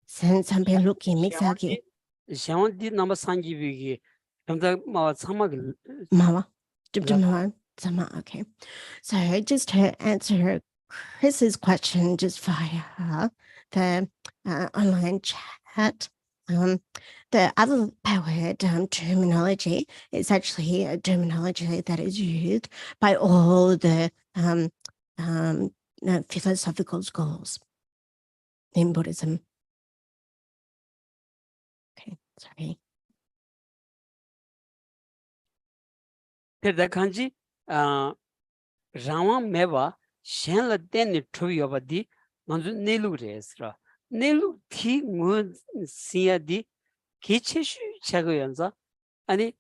Sam Sampe looking mixaki 샤원디 넘버 산지비기 감다 마 사막을 Mama. Yeah. Mama. Okay. So just to answer Chris's question just via the online chat, the other powered terminology is actually a terminology that is used by all the philosophical schools in Buddhism. Okay, sorry. 그다 간지 라왕 메바 셴라 땐니 투여바디 먼저 네루레스라 네루 티무 시야디 개체슈 차고연자 아니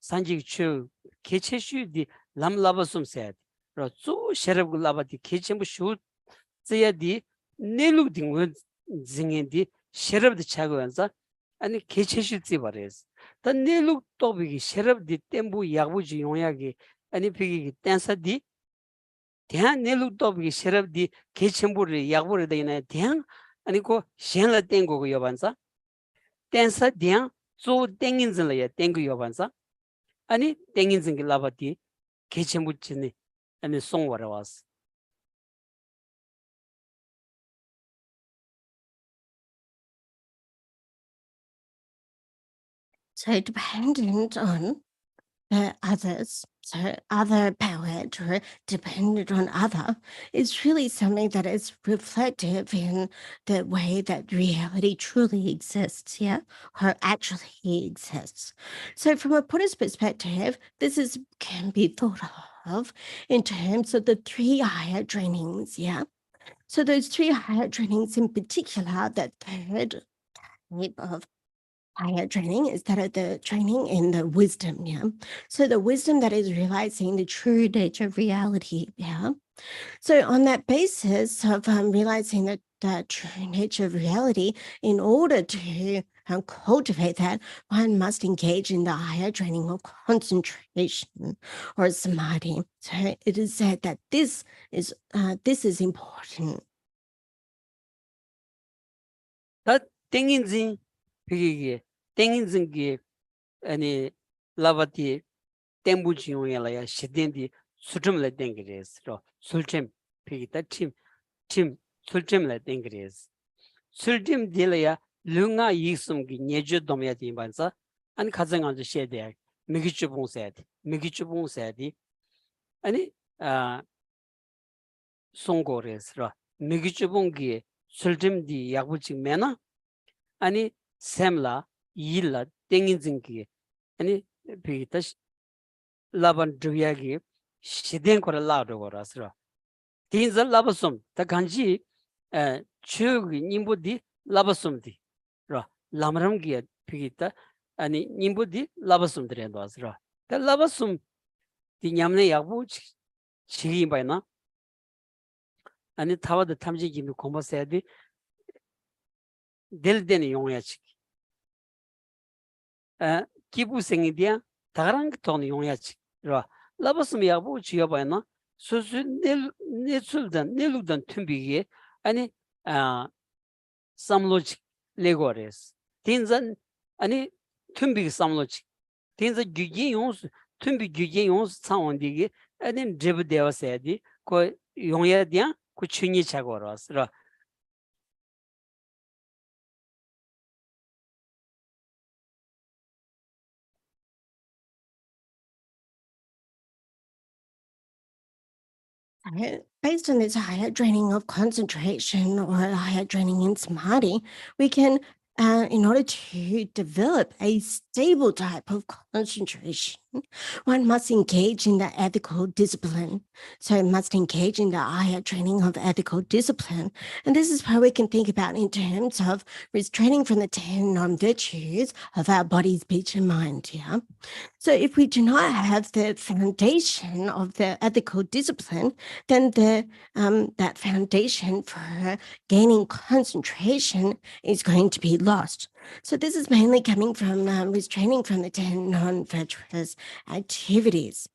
산지추 개체슈디 람라바숨 세야디 로조 셰럽글라바디 개체무 슈 쯔야디 네루 딩원 징엔디 셰럽디 차고연자 아니 개체슈 찌바레스 더 네루 또비기 셰럽디 템부 야부지 용야기 아니 비기 댄서디 대한 네루 또비기 셰럽디 개체무를 야부를 되네 대한 아니 고 셴라 땡고고 여반사 댄서 대한 조 땡인즈라야 땡고 여반사 아니 땡인즈기 라바디 개체무치니 아니 송와라 와스 So dependent on the others, so other power or dependent on other is really something that is reflective in the way that reality truly exists, yeah, or actually exists. So from a Buddhist perspective, this can be thought of in terms of the three higher trainings, yeah. So those three higher trainings in particular, that third type of higher training is that of the training in the wisdom, yeah. So the wisdom that is realizing the true nature of reality, yeah. So on that basis of realizing that the true nature of reality, in order to cultivate that, one must engage in the higher training of concentration or samadhi. So it is said that this is important. 다 땡인진 비기기 땡인진기 아니 라바티 템부지용야라야 시덴디 수tumle 땡기레스로 술템 비기다 팀 술템le 땡기레스 술템 딜야 룽아 이숨기 녜주돔야 디반사 안 가정한지 셰데 미기주봉세디 아니 송고레스로 미기주봉기 술템디 약부직매나 아니 샘라 일라 땡인진기 아니 비기다 라반 드야기 시덴 거라 라도 거라스라 딘자 라바숨 다 간지 추기 님부디 라바숨디 라 라마람기 비기다 아니 님부디 라바숨들에 넣어서라 다 라바숨 디 냠네 야부 지기 바이나 아니 타와드 탐지 기미 공부해야지 델데니 용야치 기부생이디야 다른 돈 용야치 라 라버스미 야부 지어바이나 소수 네술단 네루단 tum비게 아니 samlogic legores tinzan ani tumbi samlogic tinza güge yons tumbi güge yons saondigi ani drib devasedi ko yonya dia ku chunyi chagoros ra Based on this higher training of concentration or higher training in samadhi, we can, in order to develop a stable type of concentration, one must engage in the ethical discipline. So it must engage in the higher training of ethical discipline. And this is where we can think about in terms of restraining from the 10 non-virtues of our body, speech, and mind. Yeah. So if we do not have the foundation of the ethical discipline, then that foundation for gaining concentration is going to be lost. So this is mainly coming from restraining from the 10 non-virtuous activities.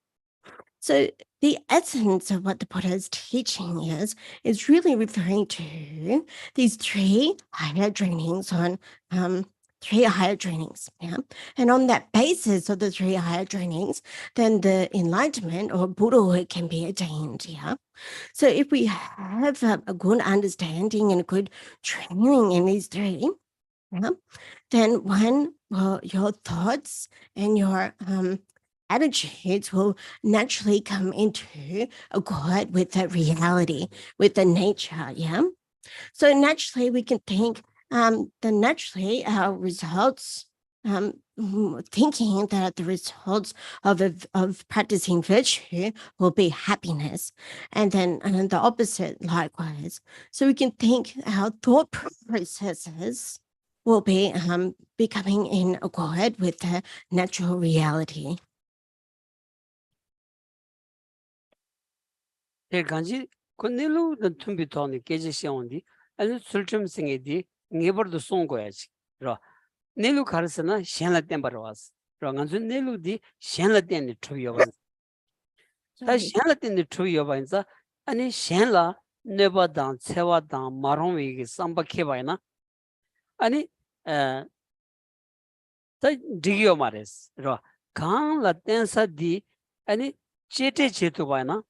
So the essence of what the Buddha is teaching is really referring to these three higher trainings on three higher trainings. Yeah. And on that basis of the three higher trainings, then the enlightenment or Buddhahood can be attained. Yeah. So if we have a good understanding and a good training in these three, yeah, then your thoughts and your attitudes will naturally come into accord with the reality, with the nature. Yeah. So naturally we can think then naturally our results, thinking that the results of practicing virtue will be happiness, and then the opposite likewise. So we can think our thought processes will be becoming in accord with the natural reality. ganji konelu the tumbi toni keje xiaondi ani sulchum singedi ngebordo songoyachi ro nelu karsana shenla tembarwas ro nganzu nelu di shenla tenni truyoban ta shenla tenni truyobanza ani shenla neba dan cewa dan marongwi gi samba kebaina ani ta digyo mares ro kan la tensa di ani chete chetu baina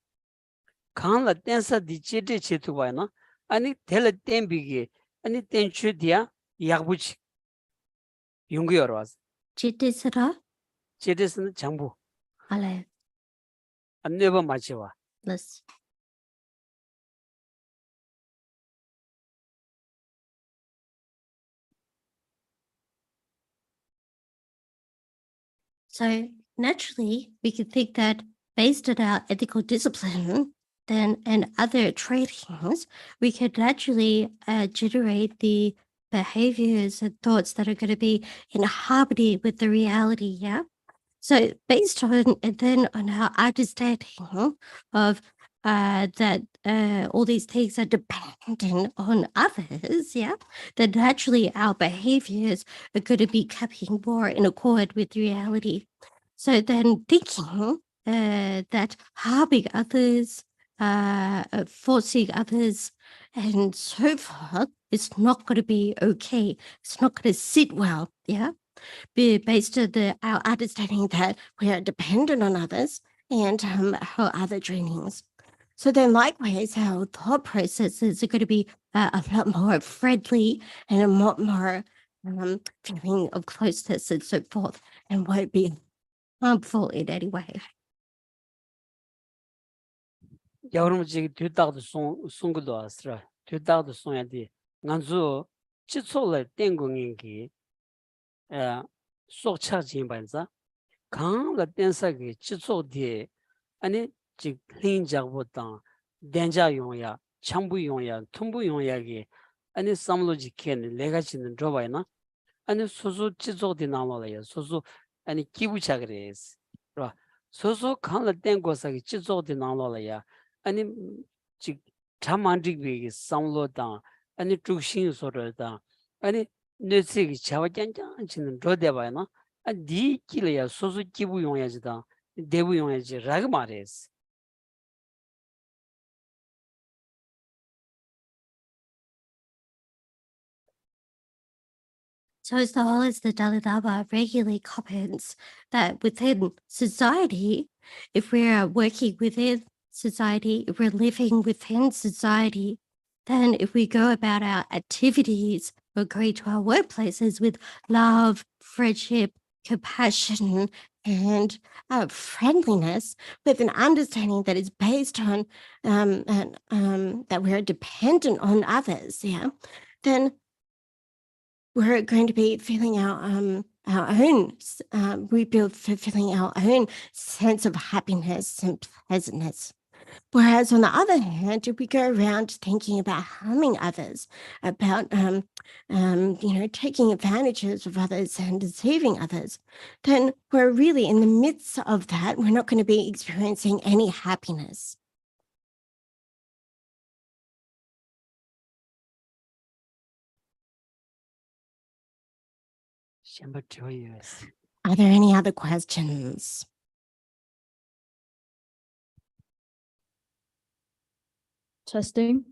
kan la tensa di chete chetu baina ani tel tembigi ani tenchu dia yagbuchi yungyorwas Chittisara chetesin jambu ale anneba machiwa let's So naturally, we could think that based on our ethical discipline, then and other trainings, we could naturally generate the behaviors and thoughts that are going to be in harmony with the reality. Yeah. So based on and then on our understanding of that all these things are dependent on others, yeah, then naturally our behaviors are going to be coming more in accord with reality. So then thinking that harming others, forcing others, and so forth is not going to be okay. It's not going to sit well, yeah, based on our understanding that we are dependent on others and our other trainings. So then likewise, our thought processes are going to be a lot more friendly and a lot more feeling of closeness and so forth, and won't be harmful in any way. 여러분 지금 뒤다도 송고도 왔으라 뒤다도 송야디 간주 지초를 땡공인기 속차진 반자 강라 댄사기 지초디 아니 지 린자보다 댄자 용야 창부 용야 tum부 용야기 아니 삼로지케는 레가지는 줘봐이나 아니 소소 지초디 나와라요 소소 아니 기부차 그래스 라 소소 칸을 땡고서기 지속된 나로라야 아니 지 자만직비 상로다 아니 죽신소르다 아니 뇌식이 자와janjan치는 로데바나 아디 길이야 소소 기부 용야지다 대부 용야지 라그 말이스 So as the whole as the Dalai Lama regularly comments that within society, if we're working within society, if we're living within society, then if we go about our activities or going to our workplaces with love, friendship, compassion, and friendliness, with an understanding that is based on that we're dependent on others, yeah, then we're going to be feeling our own, feeling our own sense of happiness and pleasantness. Whereas on the other hand, if we go around thinking about harming others, about taking advantages of others and deceiving others, then we're really in the midst of that. We're not going to be experiencing any happiness. Are there any other questions? Testing.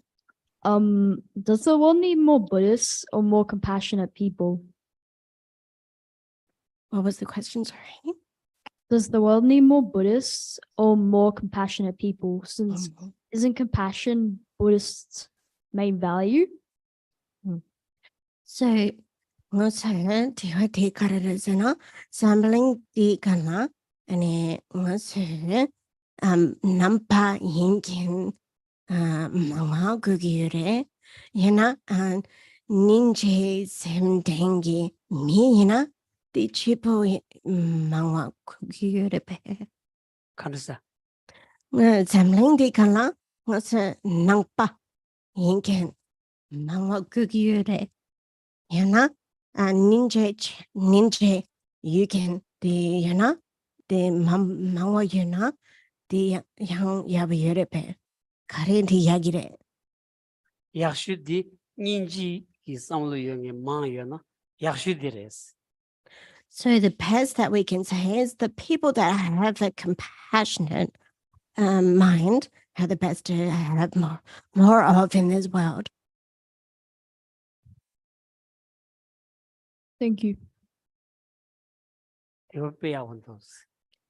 Does the world need more Buddhists or more compassionate people? What was the question, sorry? Does the world need more Buddhists or more compassionate people? Since isn't compassion Buddhists' main value? So, ngose tiwa tikarasana sampling di kana ane ngose nampa yinkin mama gugire yana ninje semdengi mi yana di chipo mama gugire pe 간사 sampling di kana ngose nampa yinkin mama gugire yana ninja yugen the yana the mawa yana the yang yabirepe kare the yagire. 약슈디 닌지 이 상로용의 마여나 약슈디레스 So the best that we can say is the people that have a compassionate mind are the best to have more of in this world. Thank you.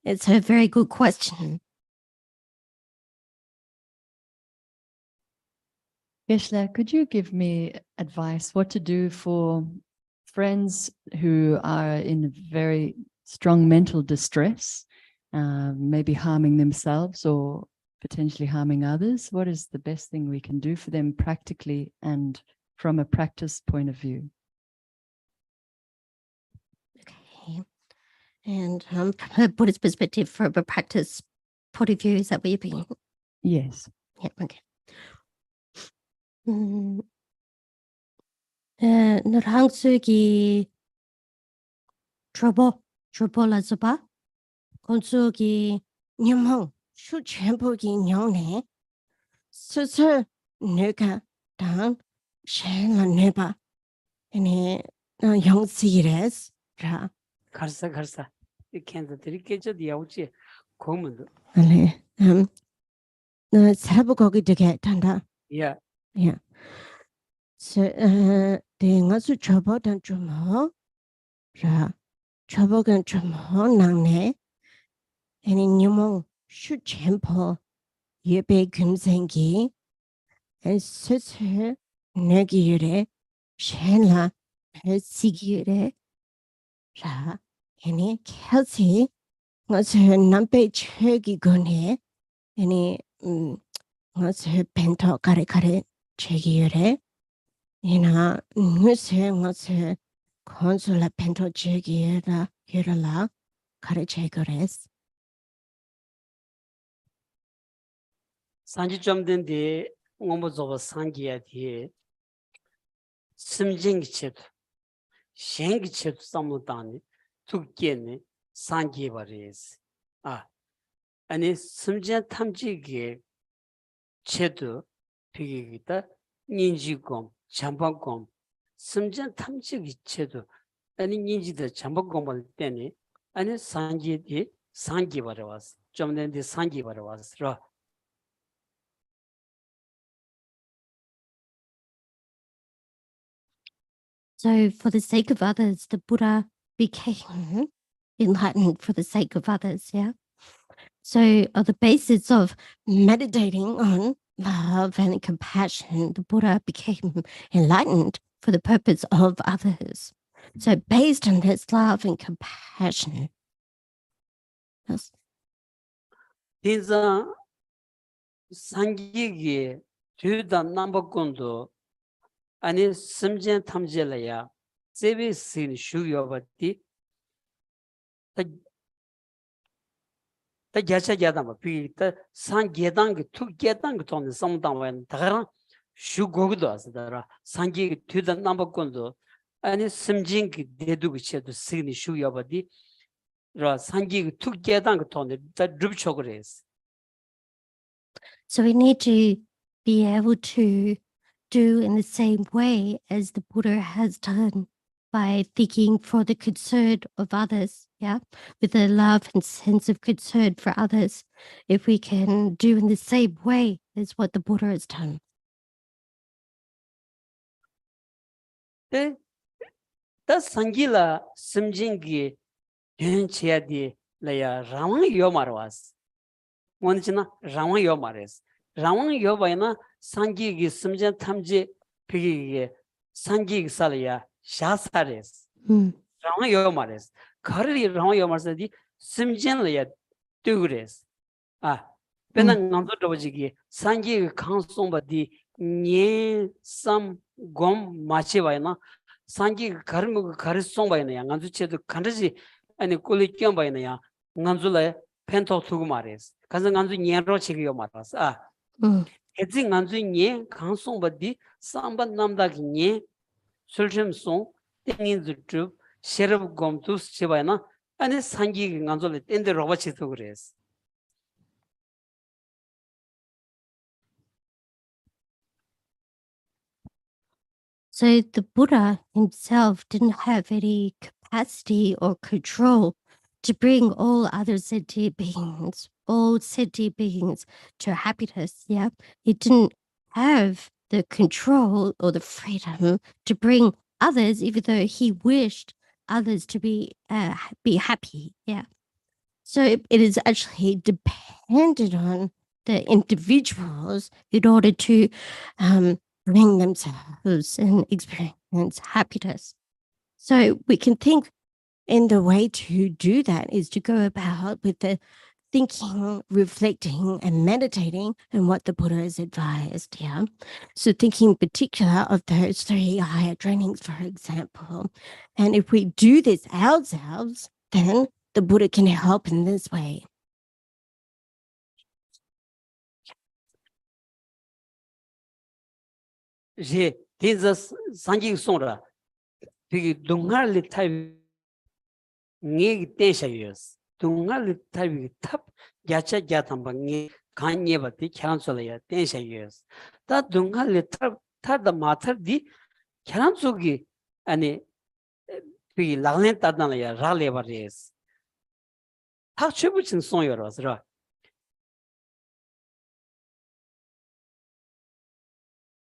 It's a very good question. Geshe, could you give me advice what to do for friends who are in very strong mental distress, maybe harming themselves or potentially harming others? What is the best thing we can do for them practically and from a practice point of view? Okay. And from a Buddhist perspective, from a practice point of view, is that what you're being? Yes. Yeah, okay. Nurangsugi trouble konsugi nyamong shu chenpogi nyongne susu nuka dan shen la nuba ene yongsi ra 가르사 이 캔들이 깨져도 야우지 고문도 ale na sabu kogi de tanda 야 yeah so de ngasu chobo dan chumo ra chobo gan chumo nangne ene nyamong shu chenpo 예배 금생기 스스 내기율에 셴라 시기율에 라 애니 켈시 어서 남배 최기 건해 애니 어서 벤터 가레 최기율에 이나 어서 건설라 벤터 최기율라 유라라 가레 최거레스 산지 좀 된데 오모조바 산기야디 심징기체도 생기체도 삼무다니 tukjene sanji bares 아니 심지어 탐지기 제도 비기기다 인지검 잠방검 심지어 탐지기 제도 아니 인지도 잠방검을 때니 아니 상기디 상기 바라왔어 좀 내데 상기 바라왔어 So, for the sake of others, the Buddha became enlightened for the sake of others. Yeah. So, on the basis of meditating on love and compassion, the Buddha became enlightened for the purpose of others. So, based on this love and compassion, yes. 인자 상기기 뒤다 남북군도 아니 심지어 탐지라야 제비신 슈요바티 다 야차야다 뭐 비다 상계단기 투계단기 돈의 성당원 다가랑 슈고기도 왔다라 상기 뒤다 남북군도 아니 심진기 대두기 쳐도 시니 슈요바티 라 상기 투계단기 돈의 다 룹초그레스. So, we need to be able to do in the same way as the Buddha has done by thinking for the concern of others, yeah, with a love and sense of concern for others. If we can do in the same way as what the Buddha has done. 네, 다 상기라 심진기 연체야디 라야 라왕 요마르와스. 원치나 라왕 요마레스. 라왕 요바이나 상기기 심진 탐지 비기게 상기기 살이야 샤사레스. 라왕 요마레스. 거리 라왕 요마르스디 심진라야 뚜그레스. 아, 배는 남도 도지기 상기기 강송바디 ཉེ 삼 곰 마치바이나 상기 가르무 가르송바이나 양간주체도 간지 아니 꼴리끼엄바이나야 간줄에 펜토 투고 말레스 간장 간주 ཉ에로 치기요 말았어 아 해진 간주 ཉ에 강송바디 삼반 남다기 ཉ에 술심송 땡인즈주 셰르브 곰투스 치바이나 아니 상기 간줄에 땡데 로바치도 그랬어. So the Buddha himself didn't have any capacity or control to bring all other sentient beings, to happiness. Yeah. He didn't have the control or the freedom to bring others, even though he wished others to be happy. Yeah. So it is actually dependent on the individuals in order to bring themselves and experience happiness. So we can think in the way to do that is to go about with the thinking, reflecting, and meditating on what the Buddha has advised. Yeah. So thinking in particular of those 3 higher trainings, for example. And if we do this ourselves, then the Buddha can help in this way. 제 대자 상기 송라 되게 동할리 타입 네 떼셔요스 동할리 타입이 탑 야차 야탐방이 간예바티 캬란솔이야 떼셔요스 다 동할리 탑 타다 마타디 캬란속이 아니 비 라렌 따다나야 라레바레스 다 최부친 송여러스라.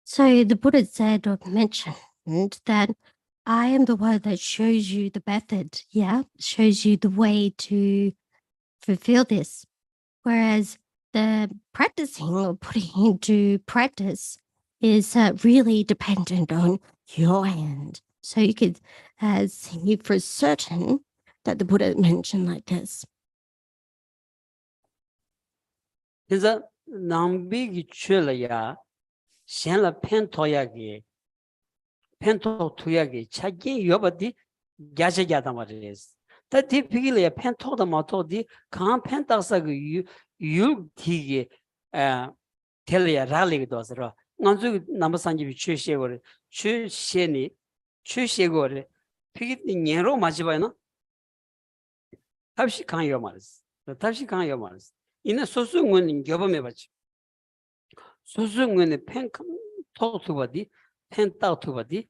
So the Buddha said or mentioned that I am the one that shows you the method, yeah, shows you the way to fulfill this. Whereas the practicing or putting into practice is really dependent on your end. So you could see for certain that the Buddha mentioned like this. 그래서 남비기 출라야 셴라 펜토야기 펜토 투야기 차기 여버디 야자야다 말이스 다 디피길에 펜토다 마토디 간 펜타사기 유티기 텔리아 라리기도 하서라 난주 남산집이 최시고를 최시니 최시고를 피기 녀로 마지바이나 답시 강요 말이스 답시 강요 말이스 이나 소수는 교범해 봤지. 소수는 펜 토투바디 펜 따투바디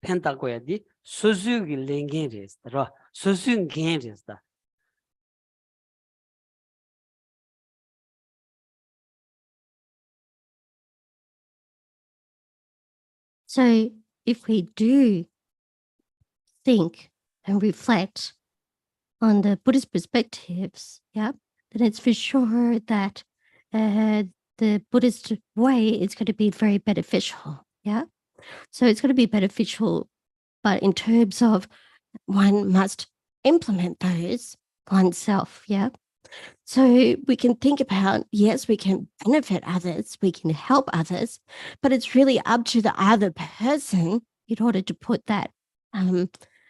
펜 따고야디 소수기 랭게레스라 소수 겐레스다. So if we do think and reflect on the Buddhist perspectives, yeah, then it's for sure that the Buddhist way is going to be very beneficial. Yeah. So it's going to be beneficial, but in terms of one must implement those oneself. Yeah. So we can think about, yes, we can benefit others, we can help others, but it's really up to the other person in order to put that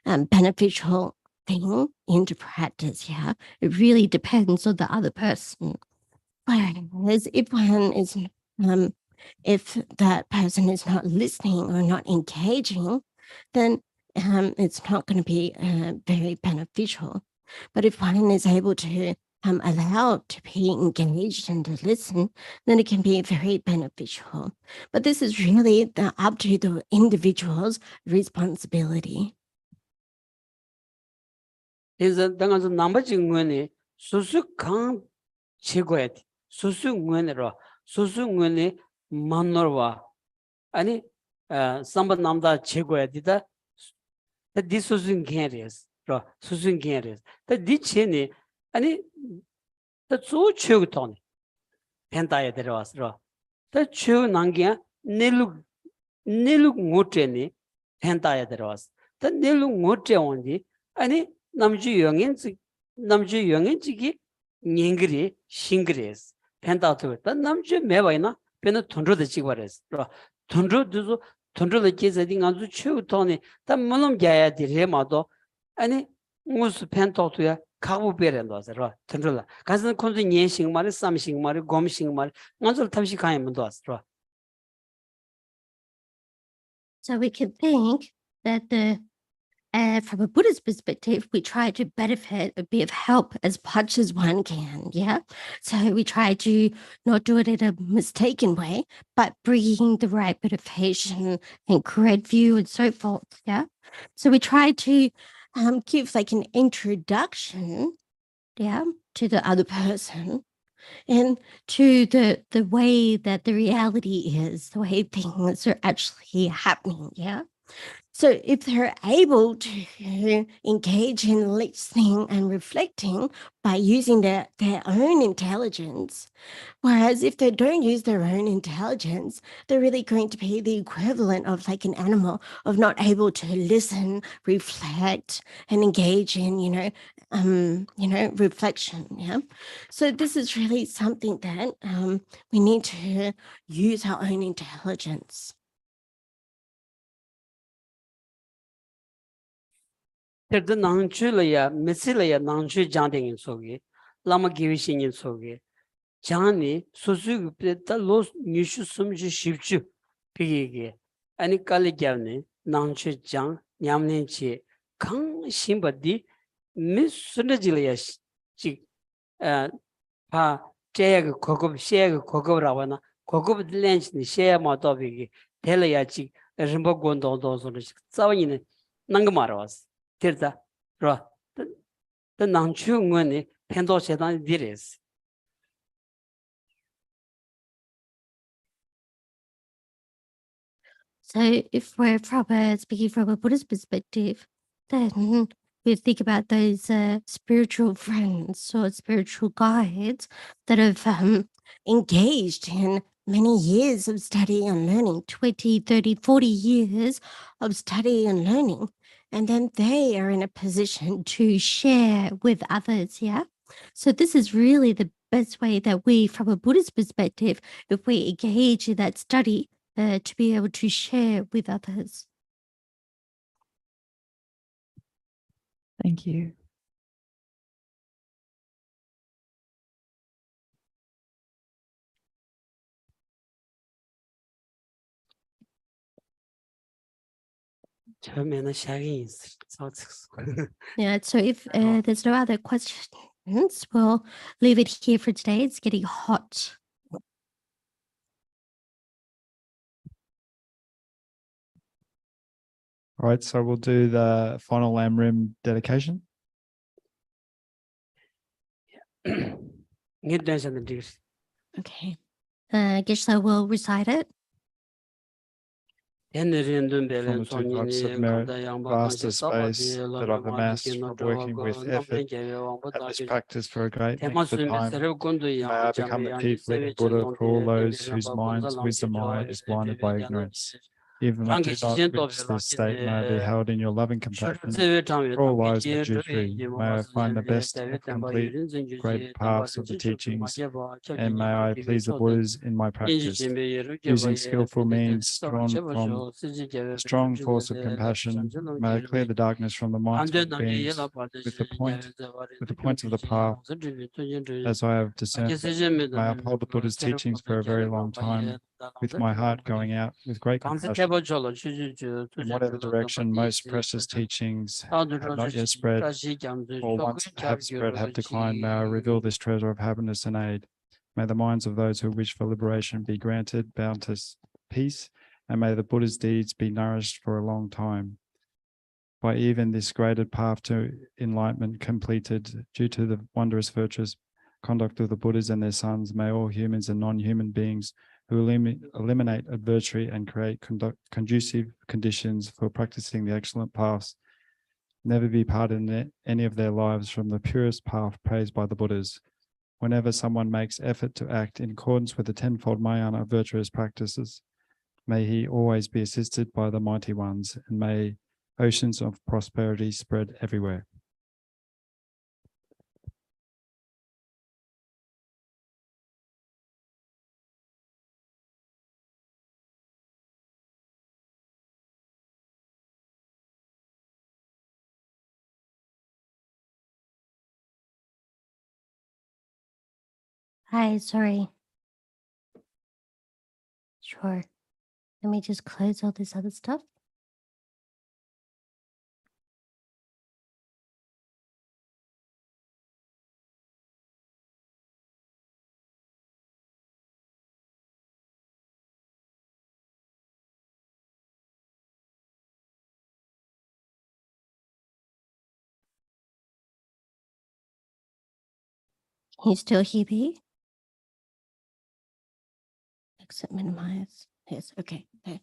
beneficial thing into practice. Yeah, it really depends on the other person. Whereas if that person is not listening or not engaging, then it's not going to be very beneficial. But if one is able to allow to be engaged and to listen, then it can be very beneficial. But this is really up to the individual's responsibility. 그래서 당연히 남바진 거는 소수강 최고야. 소수원으로 소수원이 만너와 아니 삼번 남다 최고야 되다. 디 소수인 게리스. 소수인 게리스. 디체니 아니 저 최고톤 펜타에 들어왔어. 더 최고 난게 넬룩 못제니 펜타에 들어왔어. 더 넬룩 못제 온디 아니 남주 영인지기 닝그리 싱그리스 펜타토 더 남주 매바이나 펜은 돈로도 찍어버렸어. 돈로도 계제딩 아주 최고톤이 더 물론 가야 되레마도 아니 무슨 펜타토야 가고 베렌도서 돈로라 가서 콘도 년식 말이 삼식 말이 곰식 말이 먼저 탐식 가면 도왔어. So we can think that from a Buddhist perspective, we try to benefit or be of help as much as one can. Yeah. So we try to not do it in a mistaken way, but bringing the right motivation and correct view and so forth. Yeah. So we try to give like an introduction, yeah, to the other person and to the way that the reality is, the way things are actually happening. Yeah. So if they're able to engage in listening and reflecting by using their own intelligence, whereas if they don't use their own intelligence, they're really going to be the equivalent of like an animal of not able to listen, reflect, and engage in, reflection. Yeah. So this is really something that we need to use our own intelligence. 그래도 낭출이야 메시리야 낭출 장대인 속에 라마 기위신인 속에 장이 소수급에다 로스 뉴슈 숨지 쉽지 비게 아니 깔리게네 낭출 장 냠nen치 강 심바디 미스르질이야 지파 제가 고급 셰가 고급라와나 고급 렌치니 셰마도 비게 텔야지 림보곤도도소를 싸우니는 난거 말아왔어. 들다 라 더 난추응원이 펜도 세단이 디레스 So if we're speaking from a Buddhist perspective, then we think about those spiritual friends or spiritual guides that have engaged in many years of study and learning, 20, 30, 40 years of study and learning. And then they are in a position to share with others. Yeah. So this is really the best way that we, from a Buddhist perspective, if we engage in that study, to be able to share with others. Thank you. 처음에는 샤기 Yeah, so if there's no other question, questions, we'll leave it here for today. It's getting hot. All right, so we'll do the final Lamrim dedication. Get dance and the Okay. Geshe will recite it. From the two types of merit, vaster space that I've amassed from working with effort, and this practice for a great length of time. May I become the chief living Buddha for all those whose minds' wisdom eye is blinded by ignorance. Even I do not reach this state, may I be held in your loving compassion for all lives Manjushri. May I find the best and complete great paths of the teachings, and may I please the Buddhas in my practice. Using skillful means drawn from a strong force of compassion, may I clear the darkness from the minds of beings with the points of the path as I have discerned. May I uphold the Buddha's teachings for a very long time, with my heart going out with great compassion. In whatever direction most precious teachings have not yet spread, or once have spread have declined, may I reveal this treasure of happiness and aid. May the minds of those who wish for liberation be granted boundless peace, and may the Buddha's deeds be nourished for a long time. By even this graded path to enlightenment completed, due to the wondrous virtuous conduct of the Buddhas and their sons, may all humans and non-human beings who eliminate adversity and create conducive conditions for practicing the excellent paths never be parted in any of their lives from the purest path praised by the Buddhas. Whenever someone makes effort to act in accordance with the tenfold Mahayana virtuous practices, may he always be assisted by the mighty ones, and may oceans of prosperity spread everywhere. Hi, sorry. Sure. Let me just close all this other stuff. Can you still hear me? Exit minimize. Yes, okay. Okay.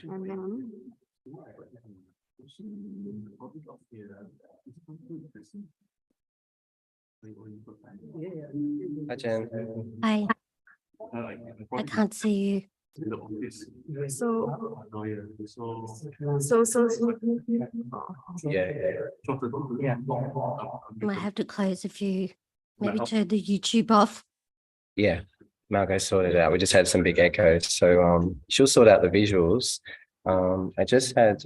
And then Hi, Jen. Hi. I can't see you. Yeah. Might have to close if you maybe turn the YouTube off. Yeah. Margot sorted it out. We just had some big echoes. So she'll sort out the visuals. I just had